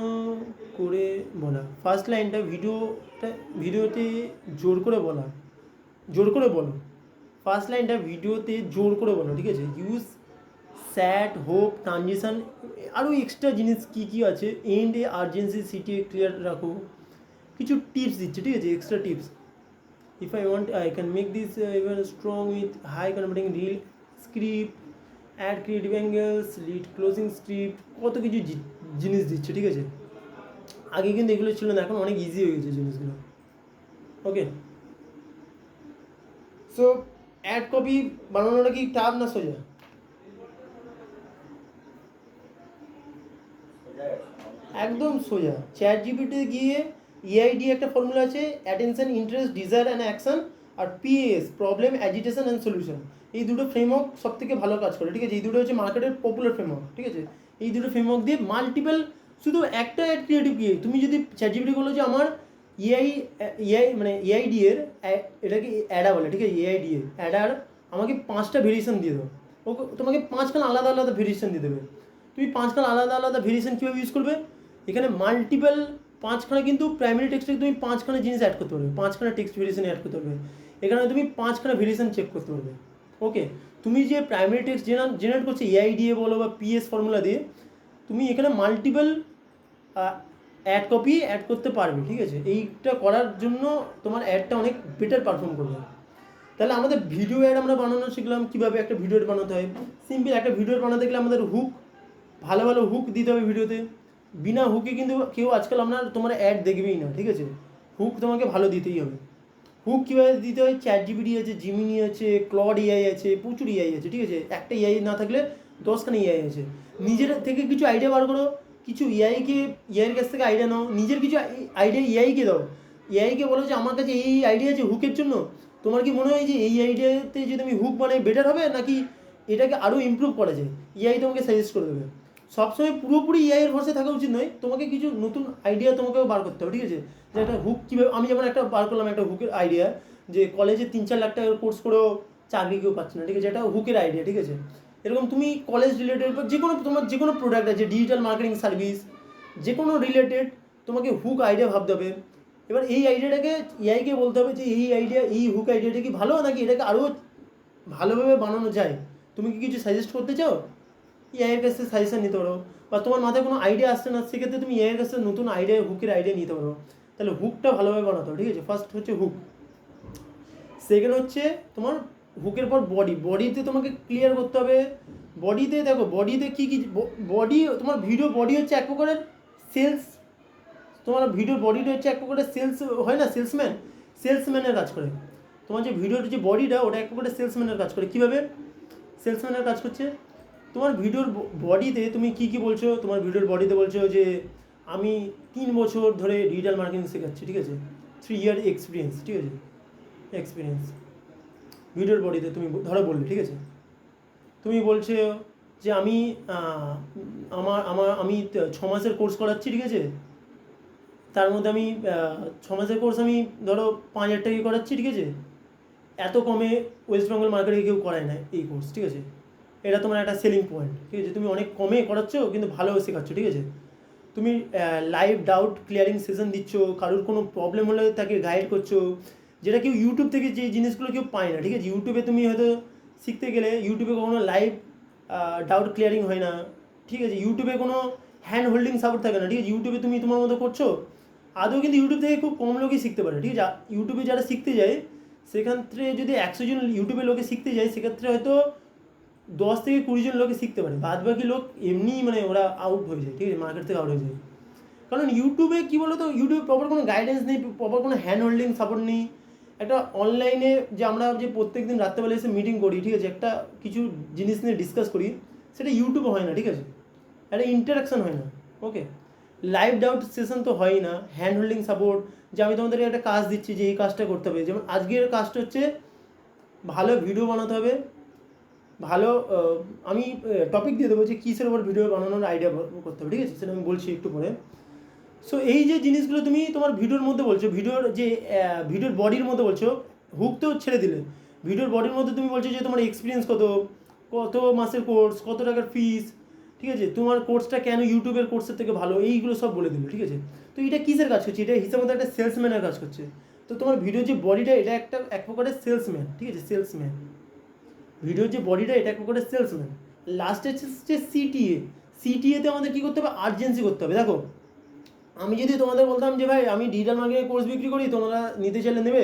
করে বলা, ফার্স্ট লাইনটা ভিডিওতে জোর করে বলো, ফার্স্ট লাইনটা ভিডিওতে জোর করে বলো, ঠিক আছে। ইউজ স্যাট, হোপ, ট্রানজিশন, আরও এক্সট্রা জিনিস কী আছে, এন্ডে আর্জেন্সি, সিটে ক্লিয়ার রাখো, কিছু টিপস দিচ্ছে, ঠিক আছে, extra tips. If I want I can make this even strong with high converting reel script, ad creative angles, lead closing script, কত কিছু জিনিস দিচ্ছে, ঠিক আছে। আগে কিন্তু এগুলো ছিল না, এখন অনেক ইজি হয়ে গেছে জিনিসগুলো, ওকে। সো অ্যাড কপি বানানোটা কি টাফ না সোজা? একদম সোজা। চ্যাট জিপিটি গিয়ে এআইডি একটা ফর্মুলা আছে, attention, interest, desire and action, আর PS problem, agitation and solution. এই দুটো ফ্রেমওয়ার্ক সব থেকে ভালো কাজ করে, ঠিক আছে। এই দুটো হচ্ছে মার্কেটের পপুলার ফ্রেমওয়ার্ক, ঠিক আছে। এই দুটো ফ্রেমওয়ার্ক দিয়ে মাল্টিপল, শুধু একটা অ্যাড ক্রিয়েটিভ গিয়ে তুমি যদি চ্যাট জিপিটি বলো যে আমার এআই মানে এআইডি এর এটাকে অ্যাডা বলে, ঠিক আছে, এআইডি এর অ্যাডার আমাকে 5টা ভেরিয়েশন দিয়ে দেবো, ওকে তোমাকে 5খানা আলাদা আলাদা ভেরিয়েশন দিয়ে দেবে। তুমি 5খানা আলাদা আলাদা ভেরিয়েশন কীভাবে ইউজ করবে, এখানে মাল্টিপল 5খানা কিন্তু প্রাইমারি টেক্সটে তুমি 5খানা জিনিস অ্যাড করতে পারবে, 5খানা টেক্সট ভেরিয়েশন অ্যাড করতে পারবে, এখানে তুমি 5খানা ভেরিয়েশন চেক করতে পারবে। ওকে, তুমি যে প্রাইমারি টেক্সট জেনারেট করছো এআই দিয়ে বলো বা পিএস ফর্মুলা দিয়ে, তুমি এখানে মাল্টিপল অ্যাড কপি অ্যাড করতে পারবে, ঠিক আছে। এইটা করার জন্য তোমার অ্যাডটা অনেক বেটার পারফর্ম করবে। তাহলে আমাদের ভিডিও অ্যাড আমরা বানানো শিখলাম, কীভাবে একটা ভিডিও অ্যাড বানাতে হয়। সিম্পল একটা ভিডিও বানাতে গেলে আমাদের হুক, ভালো ভালো হুক দিতে হবে ভিডিওতে। বিনা হুকে কিন্তু কেউ আজকাল তোমার অ্যাড দেখবেই না, ঠিক আছে। হুক তোমাকে ভালো দিতেই হবে। হুক কীভাবে দিতে হয়, ChatGPT আছে, জিমিনি আছে, ক্লড এআই আছে, প্রচুর এআই আছে, ঠিক আছে। একটা এআই না থাকলে 10খানা এআই আছে। নিজের থেকে কিছু আইডিয়া বার করো, কিছু এআইয়ের কাছ থেকে আইডিয়া নাও, নিজের কিছু আইডিয়া এআইকে দাও। এআইকে বলো যে আমার কাছে এই আইডিয়া আছে হুকের জন্য, তোমার কি মনে হয় যে এই আইডিয়াতে যদি আমি হুক বানাই বেটার হবে, নাকি এটাকে আরও ইমপ্রুভ করা যায়? এআই তোমাকে সাজেস্ট করে দেবে। সবসময় পুরোপুরি এআইয়ের ভরসায় থাকা উচিত নয়, তোমাকে কিছু নতুন আইডিয়া তোমাকেও বার করতে হবে, ঠিক আছে। যে একটা হুক কীভাবে, আমি যেমন একটা বার করলাম একটা হুকের আইডিয়া, যে কলেজে 3-4 লাখ টাকার কোর্স করেও চাকরি কেউ পাচ্ছে না, ঠিক আছে। এটা হুকের আইডিয়া, ঠিক আছে। এরকম তুমি কলেজ রিলেটেড বা তোমার যে কোনো প্রোডাক্ট আছে, ডিজিটাল মার্কেটিং সার্ভিস, যে কোনো রিলেটেড তোমাকে হুক আইডিয়া ভাবতে হবে। এবার এই আইডিয়াটাকে এআইকে বলতে হবে যে এই হুক আইডিয়াটা কি ভালো, নাকি এটাকে আরও ভালোভাবে বানানো যায়, তুমি কি কিছু সাজেস্ট করতে চাও? এআইয়ের কাছে সাজেশন নিতে পারো। বা তোমার মাথায় কোনো আইডিয়া আসছে না, সেক্ষেত্রে তুমি এআইয়ের কাছে নতুন আইডিয়া, হুকের আইডিয়া নিতে পারো। তাহলে হুকটা ভালোভাবে বানাতে হবে, ঠিক আছে। ফার্স্ট হচ্ছে হুক। সেকেন্ড হচ্ছে তোমার হুকের পর বডিতে তোমাকে ক্লিয়ার করতে হবে। বডিতে দেখো, বডিতে কী বডি, তোমার ভিডিও বডি হচ্ছে এক প্রকারের সেলস, তোমার ভিডিওর বডিটা হচ্ছে এক প্রকারের সেলস, হয় না, সেলসম্যানের কাজ করে। তোমার যে ভিডিওর যে বডিটা, ওটা এক প্রকারের সেলসম্যানের কাজ করে। কীভাবে সেলসম্যানের কাজ করছে? তোমার ভিডিওর বডিতে তুমি কী বলছো, তোমার ভিডিওর বডিতে বলছো যে আমি 3 বছর ধরে ডিজিটাল মার্কেটিং শেখাচ্ছি, ঠিক আছে, 3 ইয়ার এক্সপিরিয়েন্স, ঠিক আছে, এক্সপিরিয়েন্স। ভিডিওর বডিতে তুমি বললে, ঠিক আছে। তুমি বলছো যে আমি 6 মাসের কোর্স করাচ্ছি, ঠিক আছে। তার মধ্যে আমি 6 মাসের কোর্স আমি ধরো 5,000 টাকা করাচ্ছি, ঠিক আছে। এত কমে ওয়েস্ট বেঙ্গল মার্কেটে কেউ করায় না এই কোর্স, ঠিক আছে। এটা তোমার একটা সেলিং পয়েন্ট, ঠিক আছে। তুমি অনেক কমে করাচ্ছ কিন্তু ভালো শেখাচ্ছ, ঠিক আছে। তুমি লাইভ ডাউট ক্লিয়ারিং সেশন দিচ্ছ, কারোর কোনো প্রবলেম হলে তাকে গাইড করছো, যেটা কেউ ইউটিউব থেকে যে জিনিসগুলো কেউ পায় না, ঠিক আছে। ইউটিউবে তুমি হয়তো শিখতে গেলে ইউটিউবে কখনো লাইভ ডাউট ক্লিয়ারিং হয় না, ঠিক আছে। ইউটিউবে কোনো হ্যান্ড হোল্ডিং সাপোর্ট থাকে না, ঠিক আছে। ইউটিউবে তুমি তোমার মতো করছো, আদৌ কিন্তু ইউটিউব থেকে খুব কম লোকই শিখতে পারে, ঠিক আছে। ইউটিউবে যারা শিখতে যায়, সেক্ষেত্রে যদি 100 জন ইউটিউবে লোকে শিখতে যায়, সেক্ষেত্রে হয়তো 10 থেকে 20 জন লোকে শিখতে পারে, বাদ বাকি লোক এমনি মানে ওরা আউট হয়ে যায়, ঠিক আছে, মার্কেট থেকে আউট হয়ে যায়। কারণ ইউটিউবে কী বলো তো, ইউটিউবে প্রপার কোনো গাইডেন্স নেই, প্রপার কোনো হ্যান্ড হোল্ডিং সাপোর্ট নেই। একটা অনলাইনে যে আমরা যে প্রত্যেক দিন রাত্রেবেলা এসে মিটিং করি, ঠিক আছে, একটা কিছু জিনিস নিয়ে ডিসকাস করি, সেটা ইউটিউবে হয় না, ঠিক আছে। একটা ইন্টারাকশান হয় না। ওকে, লাইভ ডাউট সেশন তো হয়ই না, হ্যান্ড হোল্ডিং সাপোর্ট, যে আমি তোমাদের একটা কাজ দিচ্ছি যে এই কাজটা করতে হবে। যেমন আজকের কাজটা হচ্ছে ভালো ভিডিও বানাতে হবে, ভালো আমি টপিক দিয়ে দেবো যে কিসের ওপর ভিডিও বানানোর আইডিয়া করতে হবে, ঠিক আছে, সেটা আমি বলছি একটু পরে। সো এই যে জিনিসগুলো তুমি তোমার ভিডিওর মধ্যে বলছো, ভিডিওর বডির মধ্যে বলছো, হুক তো ছেড়ে দিলে, ভিডিওর বডির মধ্যে তুমি বলছো যে তোমার এক্সপিরিয়েন্স কত মাসের কোর্স, কত টাকার ফিস, ঠিক আছে, তোমার কোর্সটা কেন ইউটিউবের কোর্সের থেকে ভালো, এইগুলো সব বলে দিল, ঠিক আছে। তো এটা কিসের কাজ করছে? এটা হিসাব মতো একটা সেলসম্যানের কাজ করছে। তো তোমার ভিডিওর যে বডিটা, এটা এক প্রকারের সেলসম্যান, ঠিক আছে, সেলসম্যান। ভিডিওর যে বডিটা, এটা এক প্রকারের সেলসম্যান। লাস্টে হচ্ছে সিটিএতে আমাদের কী করতে হবে? আর্জেন্সি করতে হবে। দেখো, আমি যদি তোমাদের বলতাম যে ভাই আমি ডিজিটাল মার্কেটিং কোর্স বিক্রি করি, তোমরা নিতে চাইলে নেবে,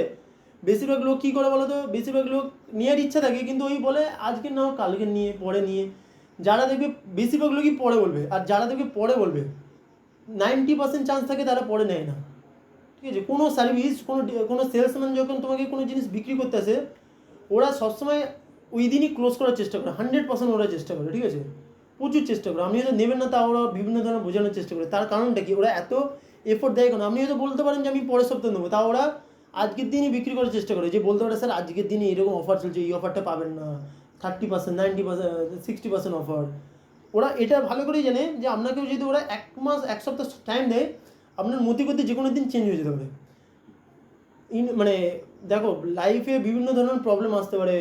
বেশিরভাগ লোক কী করে বলো তো, বেশিরভাগ লোক নেওয়ার ইচ্ছা থাকে, কিন্তু ওই বলে আজকে নাও, কালকে নিয়ে, পরে নিয়ে। যারা দেখবে বেশিরভাগ লোকই পরে বলবে, আর যারা দেখবে পরে বলবে 90% চান্স থাকে তারা পরে নেয় না, ঠিক আছে। কোনো সার্ভিস, কোনো সেলসম্যান যখন তোমাকে কোনো জিনিস বিক্রি করতে আসে, ওরা সবসময় ওই দিনই ক্লোজ করার চেষ্টা করে, 100% ওরা চেষ্টা করে, ঠিক আছে, প্রচুর চেষ্টা করে। আপনি হয়তো নেবেন না, তা ওরা বিভিন্ন ধরনের বোঝানোর চেষ্টা করে। তার কারণটা কি? ওরা এত এফোর্ট দেয় কেন? আপনি হয়তো বলতে পারেন যে আমি পরের সপ্তাহে নেবো, তা ওরা আজকের দিনই বিক্রি করার চেষ্টা করে, যে বলতে পারে স্যার আজকের দিনে এরকম অফার চলছে, এই অফারটা পাবেন না, 30%, 90%, 60% অফার। ওরা এটা ভালো করেই জানে যে আপনাকেও যদি ওরা 1 মাস 1 সপ্তাহ টাইম দেয়, আপনার মতিগতি যে কোনো দিন চেঞ্জ হয়ে যেতে পারে। মানে দেখো, লাইফে বিভিন্ন ধরনের প্রবলেম আসতে পারে,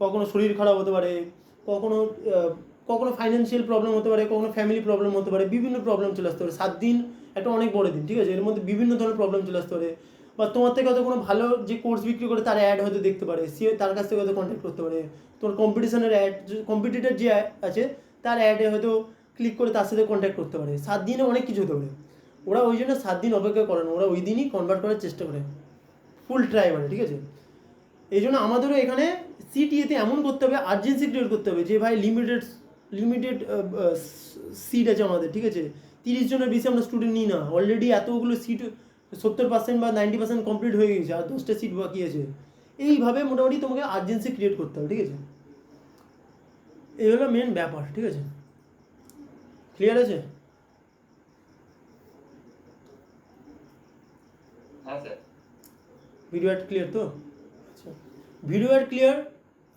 কখনো শরীর খারাপ হতে পারে, কখনো ফাইন্যান্সিয়াল প্রবলেম হতে পারে, কখনো ফ্যামিলি প্রবলেম হতে পারে, বিভিন্ন প্রবলেম চলে আসতে পারে। 7 দিন একটা অনেক বড় দিন, ঠিক আছে? এর মধ্যে বিভিন্ন ধরনের প্রবলেম চলে আসতে পারে, বা তোমার থেকে হয়তো কোনো ভালো যে কোর্স বিক্রি করে তার অ্যাড হয়তো দেখতে পারে, সে তার কাছ থেকে হয়তো কন্ট্যাক্ট করতে পারে, তোমার কম্পিটিশনের অ্যাড, কম্পিটিটর যে আছে তার অ্যাডে হয়তো ক্লিক করে তার সাথে কন্ট্যাক্ট করতে পারে। 7 দিনে অনেক কিছু হতে পারে। ওরা ওই জন্য 7 দিন অপেক্ষা করে না, ওরা ওই দিনই কনভার্ট করার চেষ্টা করে, ফুল ট্রাই মানে, ঠিক আছে? এই জন্য আমাদেরও এখানে সিটিএতে এমন করতে হবে, আর্জেন্সি ক্রিয়েট করতে হবে যে ভাই লিমিটেড সিট আছে আমাদের, ঠিক আছে? 30 জনের বেশি আমরা স্টুডেন্ট নিই না, অলরেডি এতগুলো সিট 70% বা 90% কমপ্লিট হয়ে গেছে, আর 10টা সিট বাকি আছে। এইভাবে মোটামুটি তোমাকে আর্জেন্সি ক্রিয়েট করতে হবে, ঠিক আছে? এই হলো মেন ব্যাপার, ঠিক আছে? ক্লিয়ার আছে? হ্যাঁ স্যার। ভিডিও অ্যাড ক্লিয়ার তো? আচ্ছা, ভিডিও অ্যাড ক্লিয়ার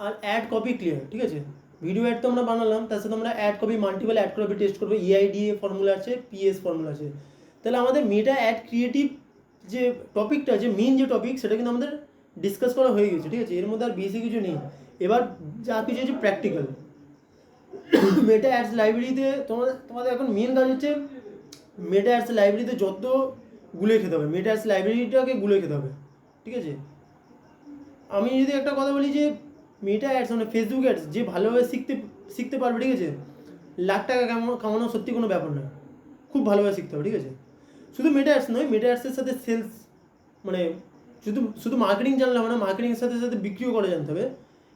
আর অ্যাড কপি ক্লিয়ার, ঠিক আছে? ভিডিও অ্যাড তো আমরা বানালাম, তার সাথে আমরা ad copy, multiple ad copy test করবো, EIDA ফর্মুলা আছে, PS ফর্মুলা আছে। তাহলে আমাদের মেটা অ্যাড ক্রিয়েটিভ যে টপিকটা আছে, মেন যে টপিক, সেটা কিন্তু আমাদের ডিসকাস করা হয়ে গেছে, ঠিক আছে? এর মধ্যে আর বেশি কিছু নেই। এবার যা কিছু আছে প্র্যাকটিক্যাল। মেটা অ্যাডস লাইব্রেরিতে তোমাদের এখন মেন কাজ হচ্ছে মেটা অ্যাডস লাইব্রেরিতে যত গুলে খেতে হবে, মেটা অ্যাডস লাইব্রেরিটাকে গুলে খেতে হবে, ঠিক আছে? আমি যদি একটা কথা বলি যে মেটা অ্যাডস মানে ফেসবুক অ্যাডস যে ভালোভাবে শিখতে পারবে, ঠিক আছে? লাখ টাকা কামানো সত্যি কোনো ব্যাপার নয়, খুব ভালোভাবে শিখতে হবে, ঠিক আছে? শুধু মেটা অ্যাডস নয়, মেটা অ্যাডসের সাথে সেলস, মানে শুধু মার্কেটিং জানলে হবে না, মার্কেটিংয়ের সাথে সাথে বিক্রিও করে জানতে হবে।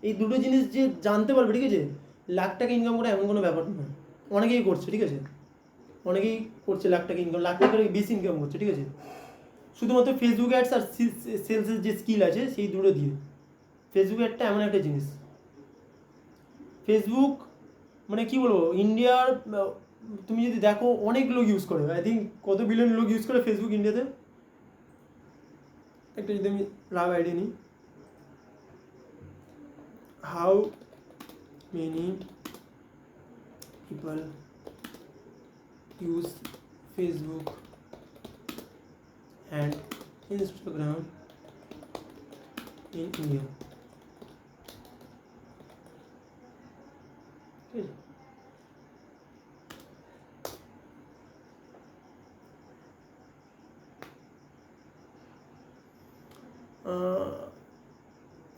এই দুটো জিনিস যে জানতে পারবে, ঠিক আছে? লাখ টাকা ইনকাম করে এমন কোনো ব্যাপার নয়, অনেকেই করছে, ঠিক আছে? অনেকেই করছে লাখ টাকা ইনকাম, লাখ টাকার বেশি ইনকাম করছে, ঠিক আছে? শুধুমাত্র ফেসবুক অ্যাডস আর সেলসের যে স্কিল আছে সেই দুটো দিয়ে। ফেসবুক অ্যাডটা এমন একটা জিনিস, ফেসবুক মানে কি বলবো, ইন্ডিয়ার তুমি যদি দেখো অনেক লোক ইউজ করে, আই থিঙ্ক কত বিলিয়ন লোক ইউজ করে ফেসবুক ইন্ডিয়াতে, একটা যদি আমি লাভ আইডিয়া নিই, how many people use Facebook and Instagram in India. Okay.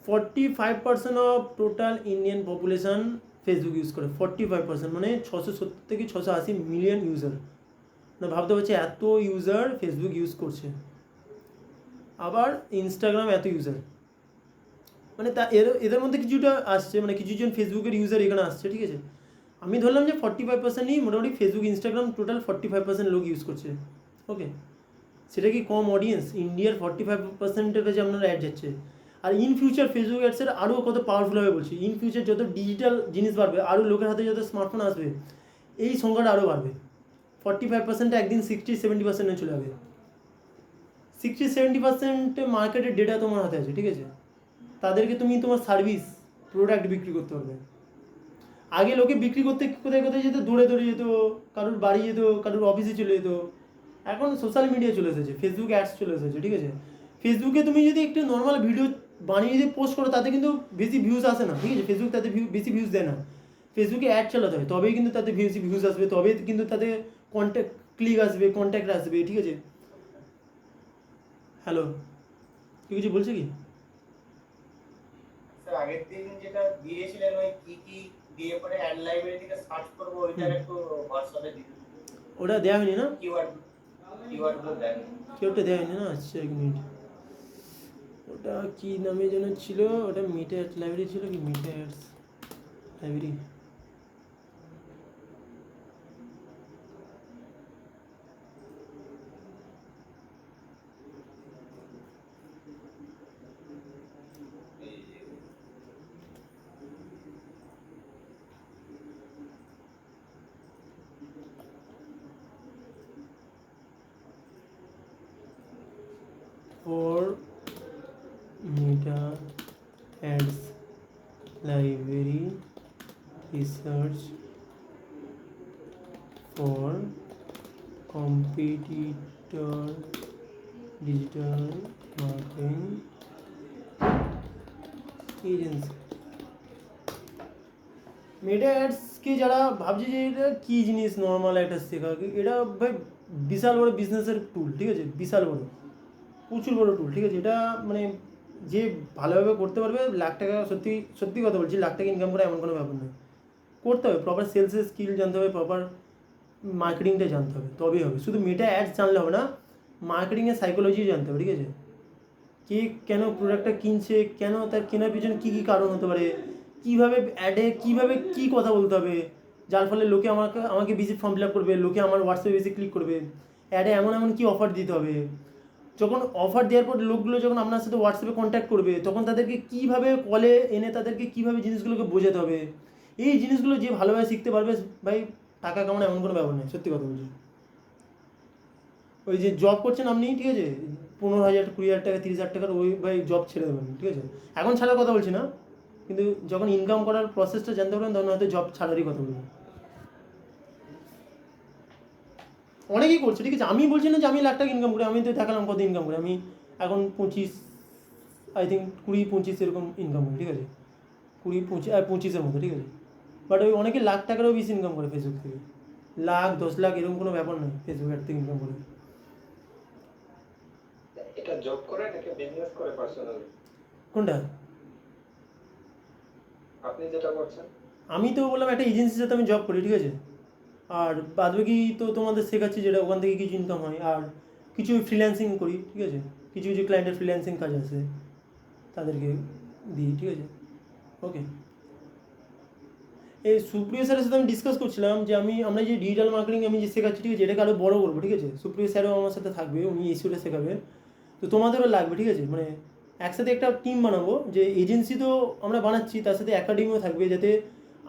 45% of total Indian population Facebook use করে, 45% মানে 670 থেকে 680 মিলিয়ন ইউজার। না ভাবতে পারছি এত ইউজার ফেসবুক ইউজ করছে, আবার ইনস্টাগ্রাম এত ইউজার, মানে তা এদের মধ্যে কিছুটা আসছে, মানে কিছুজন ফেসবুকের ইউজার এখানে আসছে, ঠিক আছে? আমি ধরলাম যে 45%ই মোটামুটি ফেসবুক ইনস্টাগ্রাম টোটাল 45% লোক ইউজ করছে, ওকে? সেটা কি কম অডিয়েন্স? ইন্ডিয়ার 45%-এর কাছে আপনারা অ্যাড যাচ্ছে। আর ইন ফিউচার ফেসবুক অ্যাডসের আরও কত পাওয়ারফুল হবে বলছি, ইন ফিউচার যত ডিজিটাল জিনিস বাড়বে, আরও লোকের হাতে যত স্মার্টফোন আসবে, এই সংখ্যাটা আরও বাড়বে। 45% একদিন 60-70% চলে যাবে। 60-70% মার্কেটের ডেটা তোমার হাতে আছে, ঠিক আছে? তাদেরকে তুমি তোমার সার্ভিস প্রোডাক্ট বিক্রি করতে পারবে। আগে লোকে বিক্রি করতে কোথায় কোথায় যেত, দৌড়ে যেত, কারোর বাড়ি যেত, কারোর অফিসে চলে যেত। এখন সোশ্যাল মিডিয়া চলে এসেছে, ফেসবুক অ্যাডস চলে এসেছে, ঠিক আছে? ফেসবুকে তুমি যদি একটু নর্মাল ভিডিও বানিয়ে যদি পোস্ট করো, তাতে কিন্তু বেশি ভিউজ আসে না, ঠিক আছে? ফেসবুক তাতে বেশি ভিউজ দেয় না। ফেসবুকে অ্যাড চালাতে হয়, তবেই কিন্তু তাতে ভিউজ আসবে, তবেই কিন্তু তাতে কন্ট্যাক্ট ক্লিক আসবে, কন্ট্যাক্ট আসবে, ঠিক আছে? হ্যালো, কি কিছু বলছে কি? স্যার আগের দিন যেটা দিয়েছিলেন ওই কি দিয়ে পরে অ্যাড লাইব্রেরি থেকে সার্চ করব ওইটার একটু হোয়াটসঅ্যাপে দিয়ে দিন। ওটা দেওয়া হয়নি না? কিওয়ার্ড গুলো দেন। কেউটা দেওয়া হয়নি না? আচ্ছা এক মিনিট, ওটা কি নামে যেন ছিল, ওটা মেটা অ্যাডস লাইব্রেরি ছিল কি, মেটা ads library. For meta ads library research for competitor digital marketing agency। Meta ads কি যারা ভাবছে যে এটা কী জিনিস, নর্মাল একটা শেখা, এটা ভাই বিশাল বড় বিজনেসের টুল, ঠিক আছে, বিশাল বড়, প্রচুর বড় টুল, ঠিক আছে। এটা মানে যে ভালোভাবে করতে পারবে লাখ টাকা, সত্যি সত্যি কথা বলছি, লাখ টাকা ইনকাম করে এমন কোনো ব্যাপার নয়। করতে হবে, প্রপার সেলসের স্কিল জানতে হবে, প্রপার মার্কেটিংটা জানতে হবে, তবেই হবে। শুধু মেটা অ্যাডস জানলে হবে না, মার্কেটিংয়ের সাইকোলজি জানতে হবে, ঠিক আছে। কে কেন প্রোডাক্টটা কিনছে, কেন তার কেনার পিছনে কী কী কারণ হতে পারে, কীভাবে অ্যাডে কীভাবে কী কথা বলতে হবে যার ফলে লোকে আমাকে বেশি ফর্ম ফিল আপ করবে, লোকে আমার হোয়াটসঅ্যাপে বেশি ক্লিক করবে, অ্যাডে এমন এমন কী অফার দিতে হবে, যখন অফার দেওয়ার পর লোকগুলো যখন আপনার সাথে হোয়াটসঅ্যাপে কন্ট্যাক্ট করবে তখন তাদেরকে কীভাবে কলে এনে তাদেরকে কীভাবে জিনিসগুলোকে বোঝাতে হবে, এই জিনিসগুলো যে ভালোভাবে শিখতে পারবে ভাই, টাকা কামানো এমন কোনো ব্যাপার নেই, সত্যি কথা বলছি। ওই যে জব করছেন আপনি, ঠিক আছে, 15,000 20,000 টাকা 30,000 টাকার ওই ভাই জব ছেড়ে দেবেন, ঠিক আছে। এখন ছাড়ার কথা বলছি না, কিন্তু যখন ইনকাম করার প্রসেসটা জানতে পারবেন তখন হয়তো জব ছাড়ারই কথা বলবেন। অনেকেই করছে, ঠিক আছে, আমি বলছি না যে আমি লাখ টাকা ইনকাম করি, আমি তো দেখালাম কত ইনকাম করি। আমি এখন 25, আই থিঙ্ক 20-25 এরকম ইনকাম করি, ঠিক আছে, 20-25 মতো, ঠিক আছে। বাট ওই অনেকে লাখ টাকারও বেশি ইনকাম করে ফেসবুক থেকে, লাখ 10 লাখ এরকম কোনো ব্যাপার নয় ফেসবুক অ্যাড থেকে ইনকাম করে। এটা জব করে নাকি বিজনেস করে পার্সোনালি? কোনটা? আপনি যেটা করছেন? আমি তো বললাম একটা এজেন্সির সাথে আমি জব করি, ঠিক আছে, আর বাদবাকি তো তোমাদের শেখাচ্ছি, যেটা ওখান থেকে কিছু ইনকাম হয়, আর কিছু ফ্রিল্যান্সিং করি, ঠিক আছে, কিছু কিছু ক্লায়েন্টের ফ্রিল্যান্সিং কাজ আছে তাদেরকে দিই, ঠিক আছে। ওকে, এই সুপ্রিয় স্যারের সাথে আমি ডিসকাস করছিলাম যে আমরা যে ডিজিটাল মার্কেটিং আমি যে শেখাচ্ছি, ঠিক আছে, এটাকে আরও বড়ো করবো, ঠিক আছে। সুপ্রিয় স্যারও আমার সাথে থাকবে, উনি এসিওটা শেখাবে, তো তোমাদেরও লাগবে, ঠিক আছে। মানে একসাথে একটা টিম বানাবো, যে এজেন্সি তো আমরা বানাচ্ছি, তার সাথে একাডেমিও থাকবে, যাতে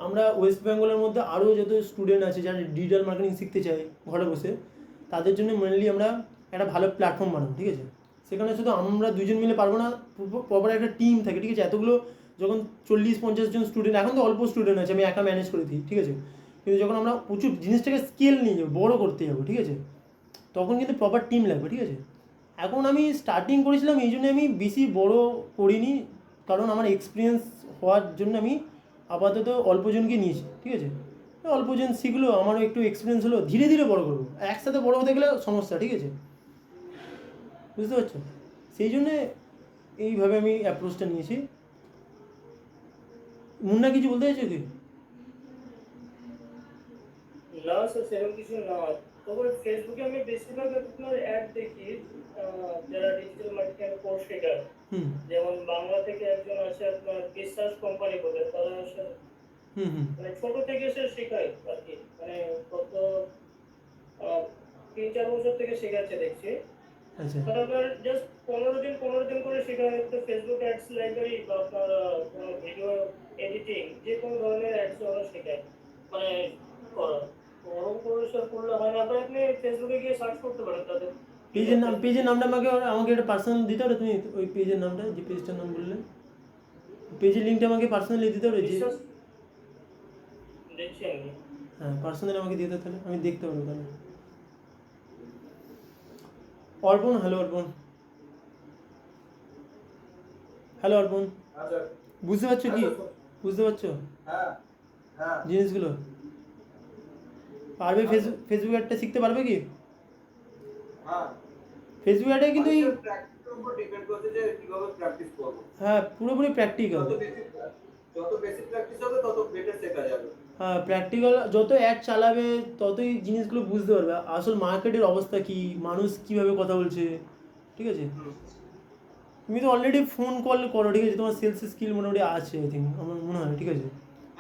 আমরা ওয়েস্ট বেঙ্গলের মধ্যে আরও যত স্টুডেন্ট আছে যারা ডিজিটাল মার্কেটিং শিখতে চায় ঘরে বসে, তাদের জন্য মেনলি আমরা একটা ভালো প্ল্যাটফর্ম বানাবো, ঠিক আছে। সেখানে শুধু আমরা দুজন মিলে পারবো না, প্রপার একটা টিম থাকে, ঠিক আছে। এতগুলো যখন 40-50 জন স্টুডেন্ট, এখন তো অল্প স্টুডেন্ট আছে, আমি একা ম্যানেজ করে দিই, ঠিক আছে, কিন্তু যখন আমরা প্রচুর জিনিসটাকে স্কেল নিয়ে যাবো, বড়ো করতে যাবো, ঠিক আছে, তখন কিন্তু প্রপার টিম লাগবে, ঠিক আছে। এখন আমি স্টার্টিং করেছিলাম, এই জন্য আমি বেশি বড় করিনি, কারণ আমার এক্সপিরিয়েন্স হওয়ার জন্য আমি আপাতত অল্পজনকে নিয়েছি, ঠিক আছে। অল্পজন শিখলো, আমারও একটু এক্সপিরিয়েন্স হলো, ধীরে ধীরে বড় করবো, একসাথে বড় হতে গেলে সমস্যা, ঠিক আছে, বুঝতে পারছো। সেই জন্যে এইভাবে আমি অ্যাপ্রোচটা নিয়েছি। মুন্না কিছু বলতে চাইছো কি? না স্যার, সেরকম কিছু না। তবে ফেসবুকে আমি বেশিরভাগ আপনার অ্যাড দেখি, যারা ডিজিটাল মার্কেটিং কোর্স শেখায়, হুম যেমন বাংলা থেকে একজন আছে আপনার বিশ্বাস কোম্পানি বলে, তারা হুম হুম মানে ছোট থেকে সে শেখায় আর কি, মানে গত 3-4 বছর থেকে শেখাচ্ছে দেখছি। আচ্ছা তারা আপনার জাস্ট 15 দিন করে শেখায়, তো ফেসবুক অ্যাডস লাইব্রেরি বা আপনার কোনো ভিডিও এডিটিং, যে কোনো ধরনের অ্যাডস ওরা শেখায়, মানে করা। ওরকম করে সব করলে হয় না, আপনি ফেসবুকে গিয়ে সার্চ করতে পারেন তাদের পেজের নামটা আমাকে একটা পার্সোনাল দিতে পারো তুমি, ওই পেজের নামটা, যে পেজটার নাম বললে, পেজের লিঙ্কটা আমাকে পার্সোনালি দিতে পারো, যে বিশ্বাস দেখছি আমি। হ্যাঁ পার্সোনালি আমাকে দিতে, তাহলে আমি দেখতে পারবো তাহলে। অর্পণ, হ্যালো অর্পণ, হ্যালো অর্পণ, আচ্ছা। বুঝতে পারছো কি? বুঝতে পারছো হ্যাঁ হ্যাঁ জিনিসগুলো? পারবে ফেসবুক অ্যাডটা শিখতে পারবে কি? হ্যাঁ, ফেসবুক অ্যাডে কিন্তু এই প্র্যাকটিসের উপর ডিপেন্ড করছে যে কিভাবে প্র্যাকটিস করব। হ্যাঁ পুরোপুরি প্র্যাকটিক্যাল। যত বেশি প্র্যাকটিস হবে তত বেটার শেখা যাবে। হ্যাঁ প্র্যাকটিক্যাল, যত অ্যাড চালাবে ততই জিনিসগুলো বুঝতে পারবে, আসল মার্কেটের অবস্থা কি, মানুষ কীভাবে কথা বলছে, ঠিক আছে। তুমি তো অলরেডি ফোন কল করো, ঠিক আছে, তোমার সেলস স্কিল মোটামুটি আছে আই থিঙ্ক, আমার মনে হয়, ঠিক আছে।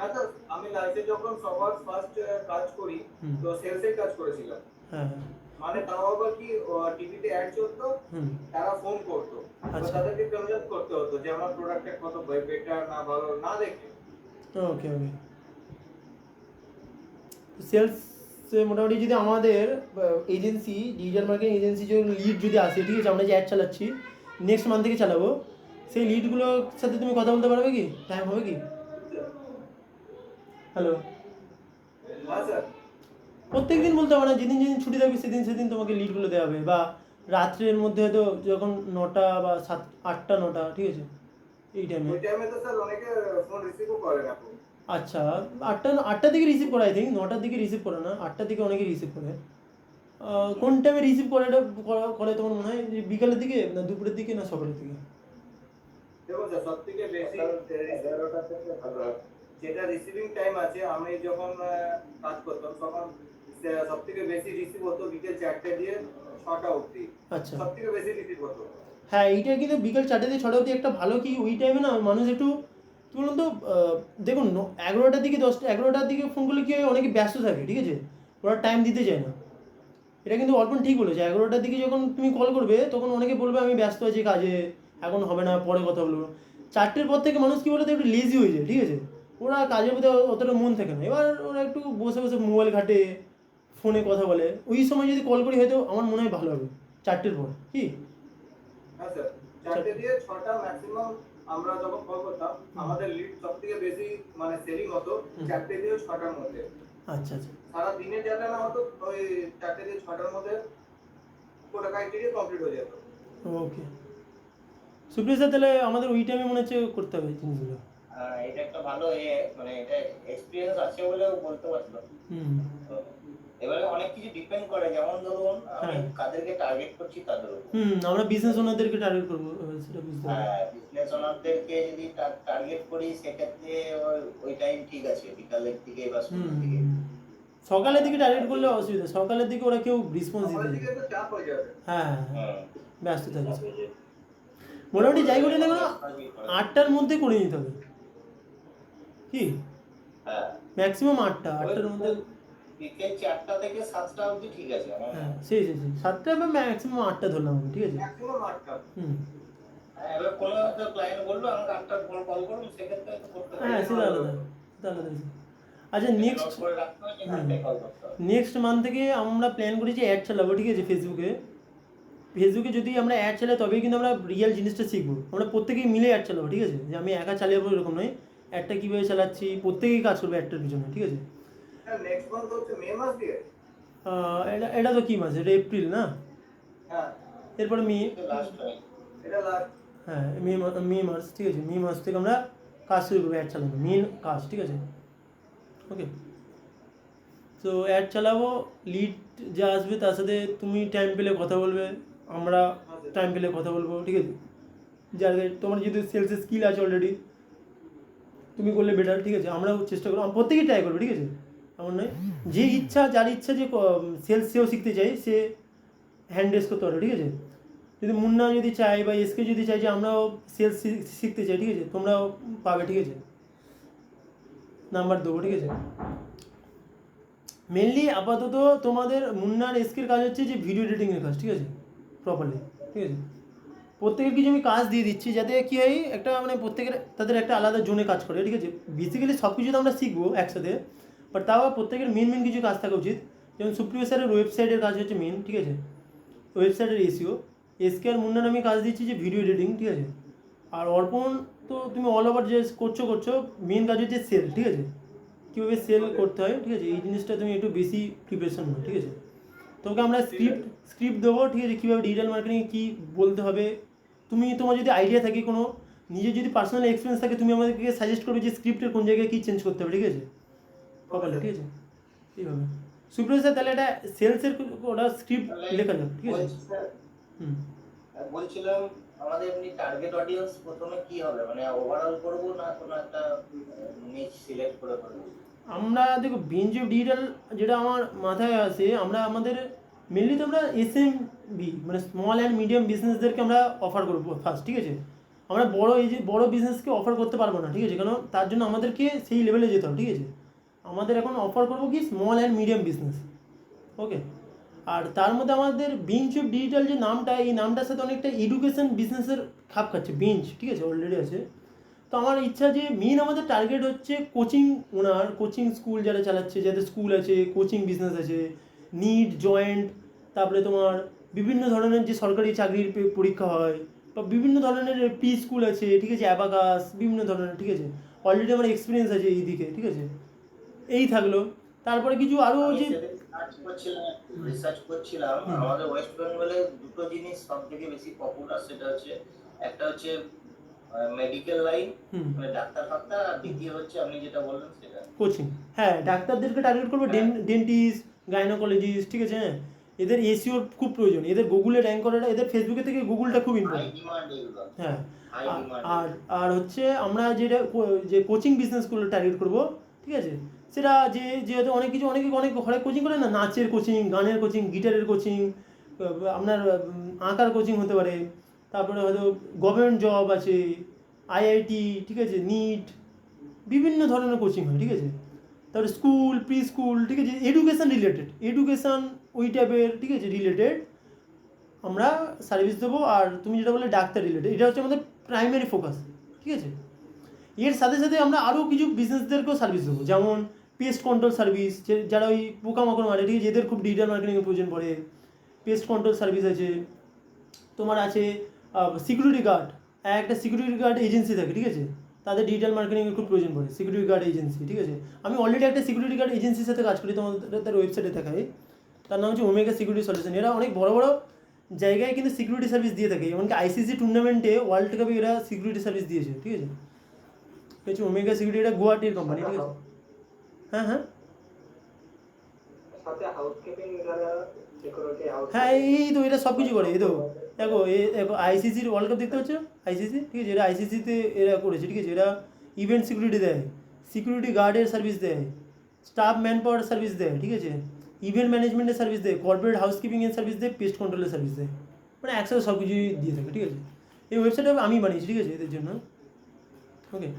আচ্ছা, আমি লাইফে যখন সবার ফার্স্ট কাজ করি তো সেলসের কাজ করেছিলাম। হ্যাঁ মানে তাও আবার কি, টিভিতে অ্যাড চলতো, হুম তারা ফোন করতো, আচ্ছা। তাদেরকে কনভিন্স করতে হতো যে আমার প্রোডাক্টের কত বেটার না ভালো না দেখে। ওকে ওকে, সেলস মোটামুটি যদি আমাদের এজেন্সি, ডিজিটাল মার্কেটিং এজেন্সি যে লিড যদি আসে, ঠিক আছে, আমরা যে অ্যাড চালাচ্ছি নেক্সট মান্থ থেকে চালাবো, সেই লিডগুলোর সাথে তুমি কথা বলতে পারবে কি? টাইম হবে কি? হ্যালো, হ্যাঁ স্যার। প্রত্যেক দিন বলতে হবে না, যেদিন যেদিন ছুটি থাকবে সেদিন তোমাকে লিডগুলো দেওয়া হবে, বা রাত্রের মধ্যে হয়তো যখন 9টা বা 7-8টা 9টা, ঠিক আছে, এই টাইমে। ওই টাইমে তো স্যার অনেকে ফোন রিসিভও করে না। আচ্ছা, আটটা থেকে রিসিভ করে, আই থিঙ্ক 9টার দিকে রিসিভ করে না, 8টার দিকে অনেকে রিসিভ করে, কোন টাইমে রিসিভ করে তোমার মনে হয়, যে বিকালের দিকে না দুপুরের দিকে না সকালের দিকে? দেখুন স্যার, সব থেকে বেশি 11টা থেকে ভালো হয়। যেটা রিসিভিং টাইম আছে, আমি যখন কাজ করতাম তখন সব থেকে বেশি রিসিভ হতো বিকেল 4টে দিয়ে 6টা অবধি, আচ্ছা, সব থেকে বেশি রিসিভ হতো। হ্যাঁ এইটা কিন্তু বিকাল 4টে থেকে 6টা অবধি একটা ভালো, কি ওই টাইমে না মানুষ একটু কী বলুন তো, দেখুন 11টার দিকে 11টার দিকে ফোন করলে কী হয়, অনেকে ব্যস্ত থাকে, ঠিক আছে, ওরা টাইম দিতে চায় না। এটা কিন্তু অর্পণ ঠিক বলেছে, 11টার দিকে যখন তুমি কল করবে তখন অনেকে বলবে আমি ব্যস্ত আছি কাজে, এখন হবে না, পরে কথা বলবো। 4টের পর থেকে মানুষ কী বলে তো একটু লেজি হয়ে যায়, ঠিক আছে, ওরা কাজের প্রতি অতটা মন থাকে না, এবার ওরা একটু বসে বসে মোবাইল ঘাটে, ফোনে কথা বলে। ওই সময় যদি কল করি হয়তো আমার মনে হয় ভালো হবে, 4টের পর, কি? হ্যাঁ স্যার, 4টে দিয়ে 6টা ম্যাক্সিমাম আমরা যখন কল করতাম, আমাদের লিড সব থেকে বেশি মানে সেলিং হতো 4টে দিয়ে 6টার মধ্যে। আচ্ছা আচ্ছা, সারা দিনে যাতে না হতো, ওই 4টে দিয়ে 6টার মধ্যে পুরো ক্রাইটেরিয়া কমপ্লিট হয়ে যেত। ওকে সুপ্রিয় স্যার, তাহলে আমাদের ওই টাইমে মনে হচ্ছে করতে হবে জিনিসগুলো। এটা একটা ভালো মানে এটা এক্সপেরিয়েন্স আছে বলেও বলতে পারছিল। হুম, তো এবারে অনেক কিছু ডিপেন্ড করে, যেমন ধরুন আমি হ্যাঁ। কাদেরকে টার্গেট করছি তাদের উপর। আমরা বিজনেস ওনারদেরকে টার্গেট করবো, সেটা বুঝতে হবে। হ্যাঁ, বিশ্লেষণার্থীদেরকে যদি টার্গেট করি সেক্ষেত্রে ওই টাইম ঠিক আছে, বিকালের দিকে বা সন্ধ্যের দিকে। সকালের দিকে টার্গেট করলে অসুবিধা, সকালের দিকে ওরা কেউ রেসপন্স দিতে আমাদের চায় দিকে না। তো চাপ হয়ে যাবে। হ্যাঁ হুম। ব্যস্ত থাকে। মোটামুটি যাই করি না কেন 8টার মধ্যে করে নিতে হবে, কি? হ্যাঁ, ম্যাক্সিমাম 8টার মধ্যে। বিকেল 4টা থেকে 7টা অবধি ঠিক আছে আমার। হ্যাঁ সেই 7টা বা ম্যাক্সিমাম 8টা ধরলাম আমি, ঠিক আছে। ম্যাক্সিমাম 8টা। হুম, এবার কোনো একটা ক্লায়েন্ট বললো আমাকে 8টার পর কল করুন, সেক্ষেত্রে তো করতে হবে। হ্যাঁ সেটা আলাদা, সেটা আলাদা। আচ্ছা নোট করে রাখতে হবে যে ঘন্টায় কল করতে হবে। নেক্সট মান্থ থেকে আমরা প্ল্যান করেছি অ্যাড চালাবো, ঠিক আছে, ফেসবুকে যদি আমরা অ্যাড চালাই তবেই কিন্তু আমরা রিয়েল জিনিসটা শিখবো। আমরা প্রত্যেকেই মিলে অ্যাড চালাবো, ঠিক আছে, যে আমি একা চালাবো এরকম নয়, অ্যাডটা কীভাবে চালাচ্ছি প্রত্যেকেই কাজ করবে অ্যাডটার পিছনে, ঠিক আছে। নেক্সট মান্থ হচ্ছে মে মাস দিয়ে। এটা তো কী মাস, এটা এপ্রিল না, হ্যাঁ, এরপরে মে। লাস্ট টাইম এটা লাস্ট। হ্যাঁ মে মাস, ঠিক আছে, মে মাস থেকে আমরা কাজ শুরু করবো, অ্যাড চালাবো, মেন কাজ, ঠিক আছে। ওকে, তো অ্যাড চালাবো, লিড যা আসবে তার সাথে তুমি টাইম পেলে কথা বলবে, আমরা টাইম পেলে কথা বলবো, ঠিক আছে। যার তোমার যদি সেলসের স্কিল আছে অলরেডি, তুমি করলে বেটার, ঠিক আছে, আমরাও চেষ্টা করবো, প্রত্যেকেই ট্রাই করবো, ঠিক আছে, এমন নয়। যে ইচ্ছা, যার ইচ্ছা যে সেলস সেও শিখতে চাই, সে হ্যান্ড রেস করতে পারো, ঠিক আছে। যদি মুন্না যদি চাই বা এসকে যদি চাই যে আমরাও সেলস শিখতে চাই, ঠিক আছে, তোমরাও পাবে, ঠিক আছে, নাম্বার দেবো, ঠিক আছে। মেনলি আপাতত তোমাদের মুন্নার এসকের কাজ হচ্ছে যে ভিডিও এডিটিংয়ের কাজ, ঠিক আছে, প্রপারলি, ঠিক আছে। প্রত্যেকের কিছু আমি কাজ দিয়ে দিচ্ছি, যাতে কী হয় একটা মানে প্রত্যেকের তাদের একটা আলাদা জোনে কাজ করে, ঠিক আছে। বেসিক্যালি সব কিছু তো আমরা শিখবো একসাথে, বাট তাও প্রত্যেকের মেন কিছু কাজ থাকা উচিত। যেমন সুপ্রিয় স্যারের ওয়েবসাইটের কাজ হচ্ছে মেন, ঠিক আছে, ওয়েবসাইটের এসইও। এসকে আর মুন্নার আমি কাজ দিচ্ছি যে ভিডিও এডিটিং, ঠিক আছে। আর অর্পণ তো তুমি অল ওভার যে করছো, মেন কাজ হচ্ছে সেল, ঠিক আছে, কীভাবে সেল করতে হয়, ঠিক আছে, এই জিনিসটা তুমি একটু বেশি প্রিপারেশন নাও, ঠিক আছে। তোমাকে আমরা স্ক্রিপ্ট দেবো, ঠিক আছে, কীভাবে ডিজিটাল মার্কেটিংয়ে কী বলতে হবে। তোমার যদি আইডিয়া থাকে, কোনো নিজের যদি পার্সোনাল এক্সপিরিয়েন্স থাকে, তুমি আমাদেরকে সাজেস্ট করবে যে স্ক্রিপ্টের কোন জায়গায় কী চেঞ্জ করতে হবে, ঠিক আছে, প্রপারলি, ঠিক আছে, এইভাবে। সুপ্রিয় স্যার, তাহলে এটা সেলসের ওটা স্ক্রিপ্ট লেখা যাবে, ঠিক আছে। হুম, বলছিলাম আমাদের এমনি টার্গেট অডিয়েন্স প্রথমে কি হবে, মানে ওভারঅল করব না কোনো একটা নিচ সিলেক্ট করে করব? আমরা দেখো বেঞ্চ অফ ডিজিটাল যেটা আমার মাথায় আসে, আমরা আমাদের মেনলি তো আমরা SMB মানে স্মল অ্যান্ড মিডিয়াম বিজনেসদেরকে আমরা অফার করবো ফার্স্ট, ঠিক আছে। আমরা বড় বিজনেসকে অফার করতে পারবো না, ঠিক আছে, কারণ তার জন্য আমাদেরকে সেই লেভেলে যেতে হবে, ঠিক আছে। আমাদের এখন অফার করবো কি স্মল অ্যান্ড মিডিয়াম বিজনেস, ওকে। আর তার মধ্যে আমাদের বেঞ্চ অফ ডিজিটাল যে নামটা, এই নামটার সাথে অনেকটা এডুকেশন বিজনেসের খাপ খাচ্ছে, বেঞ্চ, ঠিক আছে, অলরেডি আছে। তো আমার ইচ্ছা যে মেন আমাদের টার্গেট হচ্ছে কোচিং স্কুল যারা চালাচ্ছে, যাদের স্কুল আছে, কোচিং বিজনেস আছে, নিট জয়েন্ট, তারপরে তোমার বিভিন্ন ধরনের যে সরকারি চাকরির পরীক্ষা হয়, বা বিভিন্ন ধরনের প্রি স্কুল আছে, ঠিক আছে, অ্যাবাকাস, বিভিন্ন ধরনের, ঠিক আছে, অলরেডি আমার এক্সপিরিয়েন্স আছে এই দিকে, ঠিক আছে। এই থাকলো, তারপরে কিছু আরও যে রিসার্চ করছিলাম, আমাদের ওয়েস্ট বেঙ্গলে দুটো জিনিস সব থেকে বেশি পপুলার, সেটা হচ্ছে একটা হচ্ছে মেডিকেল লাইন, মানে ডাক্তার, আর দ্বিতীয় হচ্ছে আপনি যেটা বললেন সেটা কোচিং। হ্যাঁ, ডাক্তারদেরকে টার্গেট করবো, ডেন্টিস্ট, গাইনোকোলজিস্ট, ঠিক আছে, হ্যাঁ, এদের এসিওর খুব প্রয়োজন, এদের গুগলে র্যাঙ্ক করাটা, এদের ফেসবুকে থেকে গুগলটা খুব হাই ইম্পর্টেন্ট। ডিমান্ড এগুলো, হ্যাঁ, হাই আর ডিমান্ড। আর আর হচ্ছে আমরা যে কোচিং বিজনেসগুলো টার্গেট করব, ঠিক আছে, সেটা যেহেতু অনেক কিছু অনেক ঘরে কোচিং করে না, নাচের কোচিং, গানের কোচিং, গিটারের কোচিং, আপনার আঁকার কোচিং হতে পারে, তারপরে হয়তো গভর্নমেন্ট জব আছে, আইআইটি, ঠিক আছে, নিট, বিভিন্ন ধরনের কোচিং হয়, ঠিক আছে, তারপরে স্কুল, প্রি স্কুল, ঠিক আছে, এডুকেশন ওই টাইপের, ঠিক আছে, রিলেটেড আমরা সার্ভিস দেবো। আর তুমি যেটা বললে ডাক্তার রিলেটেড, এটা হচ্ছে আমাদের প্রাইমারি ফোকাস, ঠিক আছে। এর সাথে সাথে আমরা আরও কিছু বিজনেসদেরকেও সার্ভিস দেবো, যেমন পেস্ট কন্ট্রোল সার্ভিস, যারা ওই পোকামাকড় মারে, ঠিক আছে, এদের খুব ডিজিটাল মার্কেটিংয়ের প্রয়োজন পড়ে, পেস্ট কন্ট্রোল সার্ভিস আছে। তোমার আছে সিকিউরিটি গার্ড, একটা সিকিউরিটি গার্ড এজেন্সি থাকে, ঠিক আছে, তাদের ডিজিটাল মার্কেটিংয়ের খুব প্রয়োজন পড়ে, সিকিউরিটি গার্ড এজেন্সি, ঠিক আছে। আমি অলরেডি একটা সিকিউরিটি গার্ড এজেন্সির সাথে কাজ করি, তোমাদের তার ওয়েবসাইটে দেখাই, তার নাম হচ্ছে ওমেগা সিকিউরিটি সলিউশন। এরা অনেক বড় বড় জায়গায় কিন্তু সিকিউরিটি সার্ভিস দিয়ে থাকে, এমনকি আইসিসি টুর্নামেন্টে ওয়ার্ল্ড কাপে এরা সিকিউরিটি সার্ভিস দিয়েছে, ঠিক আছে। হচ্ছে ওমেগা সিকিউরিটি, এটা গুয়াহাটির কোম্পানি, ঠিক আছে। হ্যাঁ হ্যাঁ সাথে হাউসকিপিং যারা সিকিউরিটি হাউস, হ্যাঁ, এই তো এটা সব কিছু করে। এই তো দেখো আইসিসির ওয়ার্ল্ড কাপ দেখতে হচ্ছে, আইসিসি, ঠিক আছে, এরা আইসিসিতে এরা করেছে, ঠিক আছে। এরা ইভেন্ট সিকিউরিটি দেয়, সিকিউরিটি গার্ডের সার্ভিস দেয়, স্টাফ ম্যান পাওয়ার সার্ভিস দেয়, ঠিক আছে, ইভেন্ট ম্যানেজমেন্টের সার্ভিস দেয়, কর্পোরেট হাউসকিপিংয়ের সার্ভিস দেয়, পেস্ট কন্ট্রোলের সার্ভিস দেয়, মানে একসাথে সব কিছুই দিয়ে থাকে, ঠিক আছে। এই ওয়েবসাইটটা আমি বানিয়েছি, ঠিক আছে, এদের জন্য। ওকে,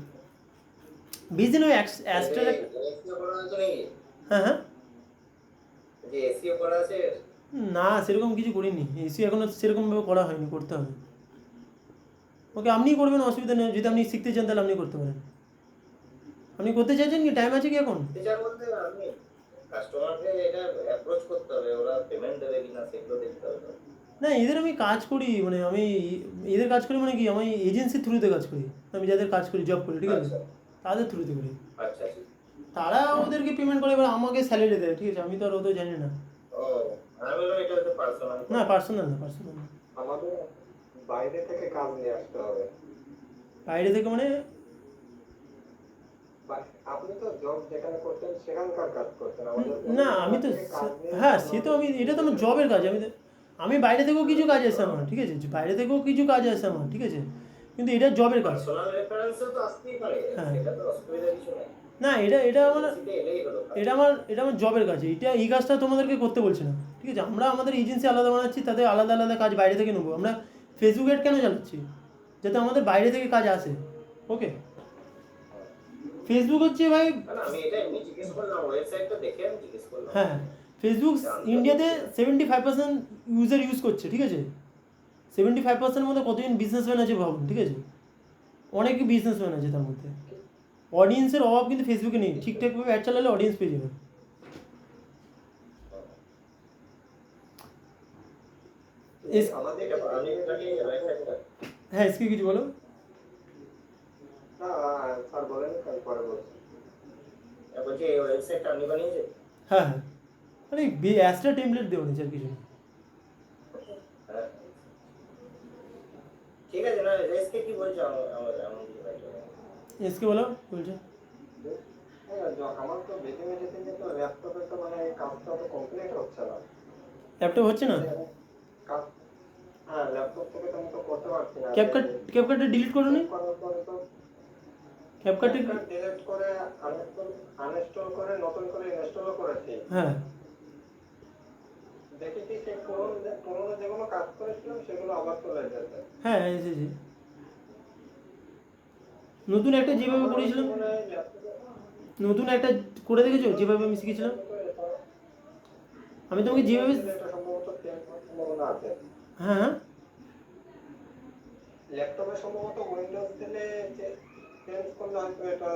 বিজনেস ওই অ্যাস্ট্রাল। এসিও করা আছে নাকি? হ্যাঁ হ্যাঁ, যে এসিও করা আছে? না সেরকম কিছু করিনি, এসি এখনও সেরকমভাবে করা হয়নি, করতে হবে। ওকে, আপনিই করবেন, অসুবিধা নেই, যদি আপনি শিখতে চান তাহলে আপনি করতে পারেন। আপনি করতে চাইছেন কি, টাইম আছে কি এখন? টিচার বলতে আমি কাস্টমারকে এটা অ্যাপ্রোচ করতে হবে, ওরা পেমেন্ট দেবে কিনা সেগুলো দেখতে হবে। না, এদের আমি কাজ করি, মানে আমি এদের কাজ করি, মানে কি, আমি এজেন্সির থ্রুতে কাজ করি, আমি যাদের কাজ করি, জব করি, ঠিক আছে, আচ্ছা তাদের থ্রুতে করি। আচ্ছা আচ্ছা। তারা ওদেরকে পেমেন্ট করে, এবার আমাকে স্যালারি দেয়, ঠিক আছে, আমি তো আর অত জানি না। ও, আমি বললাম এটা হচ্ছে পার্সোনাল। না, পার্সোনাল না। আমাদের বাইরে থেকে কাজ নিয়ে আসতে হবে। বাইরে থেকে মানে? আপনি তো জব যেখানে করতেন সেখানকার কাজ করতেন, আমাদের না, আমি তো হ্যাঁ, সে তো আমি, এটা তো আমার জবের কাজ, আমি বাইরে থেকেও কিছু কাজ আসে আমার, ঠিক আছে, বাইরে থেকেও কিছু কাজ আসে আমার, ঠিক আছে, কিন্তু এটা জবের কাজ। পার্সোনাল রেফারেন্সও তো আসতেই পারে, হ্যাঁ। এটা তো অসুবিধা কিছু নেই। না, এটা আমার, এসিতে এলেই হলো। এটা আমার জবের কাজ, এই কাজটা তোমাদেরকে করতে বলছি না, ঠিক আছে। আমরা আমাদের এজেন্সি আলাদা বানাচ্ছি, তাদের আলাদা আলাদা কাজ বাইরে থেকে নেবো। আমরা ফেসবুক অ্যাড কেন চালাচ্ছি? যাতে আমাদের বাইরে থেকে কাজ আসে। ওকে, ফেসবুক হচ্ছে ভাই, না আমি এটা এমনি জিজ্ঞেস করলাম, ওয়েবসাইটটা দেখে আমি জিজ্ঞেস করলাম। হ্যাঁ, ফেসবুক ইন্ডিয়াতে 75% ইউজার ইউজ করছে, ঠিক আছে। 75% মধ্যে কতজন বিজনেসম্যান আছে ভাবুন, ঠিক আছে, অনেক বিজনেসম্যান আছে তার মধ্যে। অডিয়েন্সের অভাব কিন্তু ফেসবুকে নেই, ঠিকঠাকভাবে অ্যাড চালালে অডিয়েন্স পেয়ে যাবেন। আমাদের এটা আমি এটাকে ওয়েবসাইটটা হ্যাঁ, এসকে কিছু বলো। না স্যার বলেন, পরে বলছি। বলছি এই ওয়েবসাইটটা আপনি বানিয়েছেন? হ্যাঁ হ্যাঁ, মানে অ্যাস্ট্রা টেমপ্লেট দেওয়া নিচ্ছে আর কিছু না। হ্যাঁ। ঠিক আছে, না রেসকে কি বলছো আমার এমন কিছু ভাই? এসকে বলো, বলছে। হ্যাঁ, আমার তো বেঁচে কিন্তু ল্যাপটপে তো মানে কাজটা তো কমপ্লিট হচ্ছে না। ল্যাপটপ হচ্ছে না? কাজ- হ্যাঁ, ল্যাপটপ থেকে তো আমি তো করতে পারছি না। ক্যাপকাটটা ডিলিট করো নি? করার পরে তো ক্যাপকাটে, ডিলিট করে আনইনস্টল করে নতুন করে ইনস্টলও করেছি। হ্যাঁ দেখেছি সেই পুরোনো যেগুলো কাজ করেছিলাম সেগুলো আবার চলে যাচ্ছে। হ্যাঁ, এসেছে। নতুন একটা যেভাবে করেছিলাম, নতুন একটা করে দেখেছো যেভাবে আমি শিখেছিলাম, আমি তোমাকে যেভাবে, এটা সম্ভবত চেঞ্জ হওয়ার সম্ভাবনা আছে। হ্যাঁ হ্যাঁ, ল্যাপটপে সম্ভবত উইন্ডোজ দিলে চেঞ্জ করলে হয়তো এটা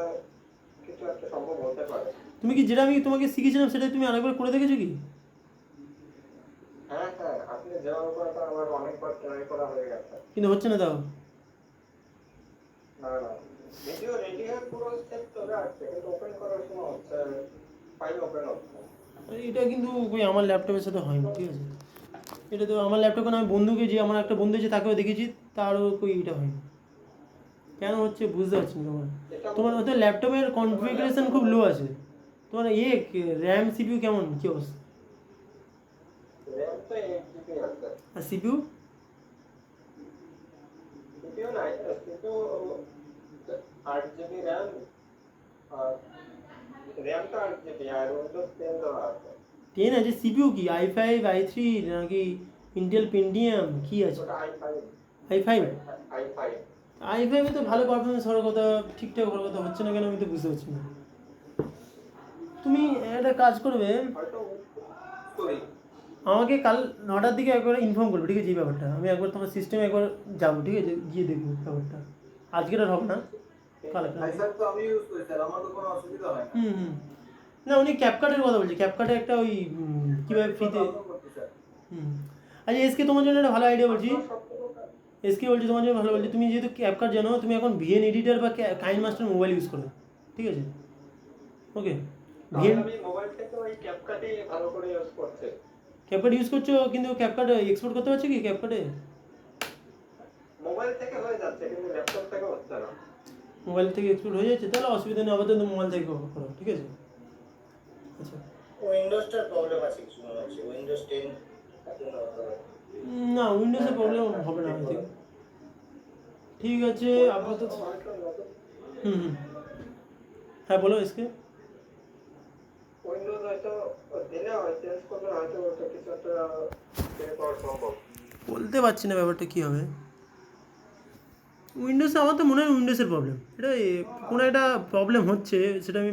কিছু একটা সম্ভব হতে পারে। তুমি কি যেটা আমি তোমাকে শিখেছিলাম সেটা তুমি আরেকবার করে দেখেছো কি? হ্যাঁ হ্যাঁ, আপনি যেভাবে করাটা আমার অনেকবার ট্রাই করা হয়ে গেছে। কিন্তু হচ্ছে না তাও। না না, ভিডিও রেডি হয়ে পুরো সেট চলে আসছে কিন্তু ওপেন করার সময় হচ্ছে ফাইল ওপেন হচ্ছে। এটা কিন্তু ওই আমার ল্যাপটপের সাথে হয়নি, ঠিক আছে। এটা তো আমার ল্যাপটপে আমি বন্ধুকে, যে আমার একটা বন্ধু আছে তাকেও দেখেছি, তারও কই এটা হয়নি। কেন হচ্ছে বুঝতে পারছি না। তোমার হয়তো ল্যাপটপের কনফিগারেশন খুব লো আছে। তোমার র্যাম সিপিইউ কেমন, কি অবস্থা? র্যাম তো 8 জিবি আছে। আর সিপিইউ? সিপিইউ নাই, সিপিইউ 8 জিবি র্যাম, আর র্যাম তো 8 জিবি, আর উইন্ডোজ 10 দেওয়া আছে। 10 আছে, সিপিইউ কি i5 i3 নাকি ইন্টেল পেন্টিয়াম কি আছে? ওটা i5, i5? i5 i5 এ তো ভালো পারফরমেন্স হওয়ার কথা, ঠিকঠাক হওয়ার কথা, হচ্ছে না কেন আমি তো বুঝতে পারছি না। তুমি একটা কাজ করবে, হয়তো সরি আমাকে কাল 9টার দিকে একবার ইনফর্ম করবে, ঠিক আছে এই ব্যাপারটা। আমি একবার তোমার সিস্টেমে একবার যাবো, ঠিক আছে, গিয়ে দেখবো ব্যাপারটা। আজকের আর হবে না, কাল একটা। স্যার তো আমি ইউজ করি স্যার, আমার তো কোনো অসুবিধা হয় না। হুম। না উনি ক্যাপকাটের কথা বলছি, ক্যাপকাটে একটা ওই কীভাবে ফ্রিতে। আচ্ছা এসকে তোমার জন্য একটা ভালো আইডিয়া বলছি, এসকে বলছি তোমার জন্য ভালো বলছি। তুমি যেহেতু ক্যাপকাট জানো, তুমি এখন ভিএন এডিটর বা কাইন মাস্টার মোবাইল ইউজ করো, ঠিক আছে? ওকে, ভিএন আমি মোবাইল থেকে ওই ক্যাপকাটই ভালো করে ইউজ করছি। ক্যাপকাট ইউজ করছো, কিন্তু ক্যাপকাট এক্সপোর্ট করতে পারছো কি ক্যাপকাটে? মোবাইল থেকে হয়ে যাচ্ছে, কিন্তু ল্যাপটপ থেকে হচ্ছে না। মোবাইল থেকে এক্সপোর্ট হয়ে যাচ্ছে, তাহলে অসুবিধা নেই, আপাতত মোবাইল থেকে করো, ঠিক আছে? আচ্ছা উইন্ডোজটার প্রবলেম আছে কিছু মনে হচ্ছে, উইন্ডোজ 10 জন্য হতে পারে। না উইন্ডোজের প্রবলেম হবে না আই থিঙ্ক। ঠিক আছে আপাতত। হয়তো নতুন হুম। হ্যাঁ বলো এসকে। উইন্ডোজ হয়তো দিলে হয় চেঞ্জ করলে হয়তো ওটা কিছু একটা বের পাওয়া সম্ভব। বলতে পারছি না ব্যাপারটা কী হবে। উইন্ডোজে আমার তো মনে হয় উইন্ডোজের প্রবলেম, এটা কোনো একটা প্রবলেম হচ্ছে, সেটা আমি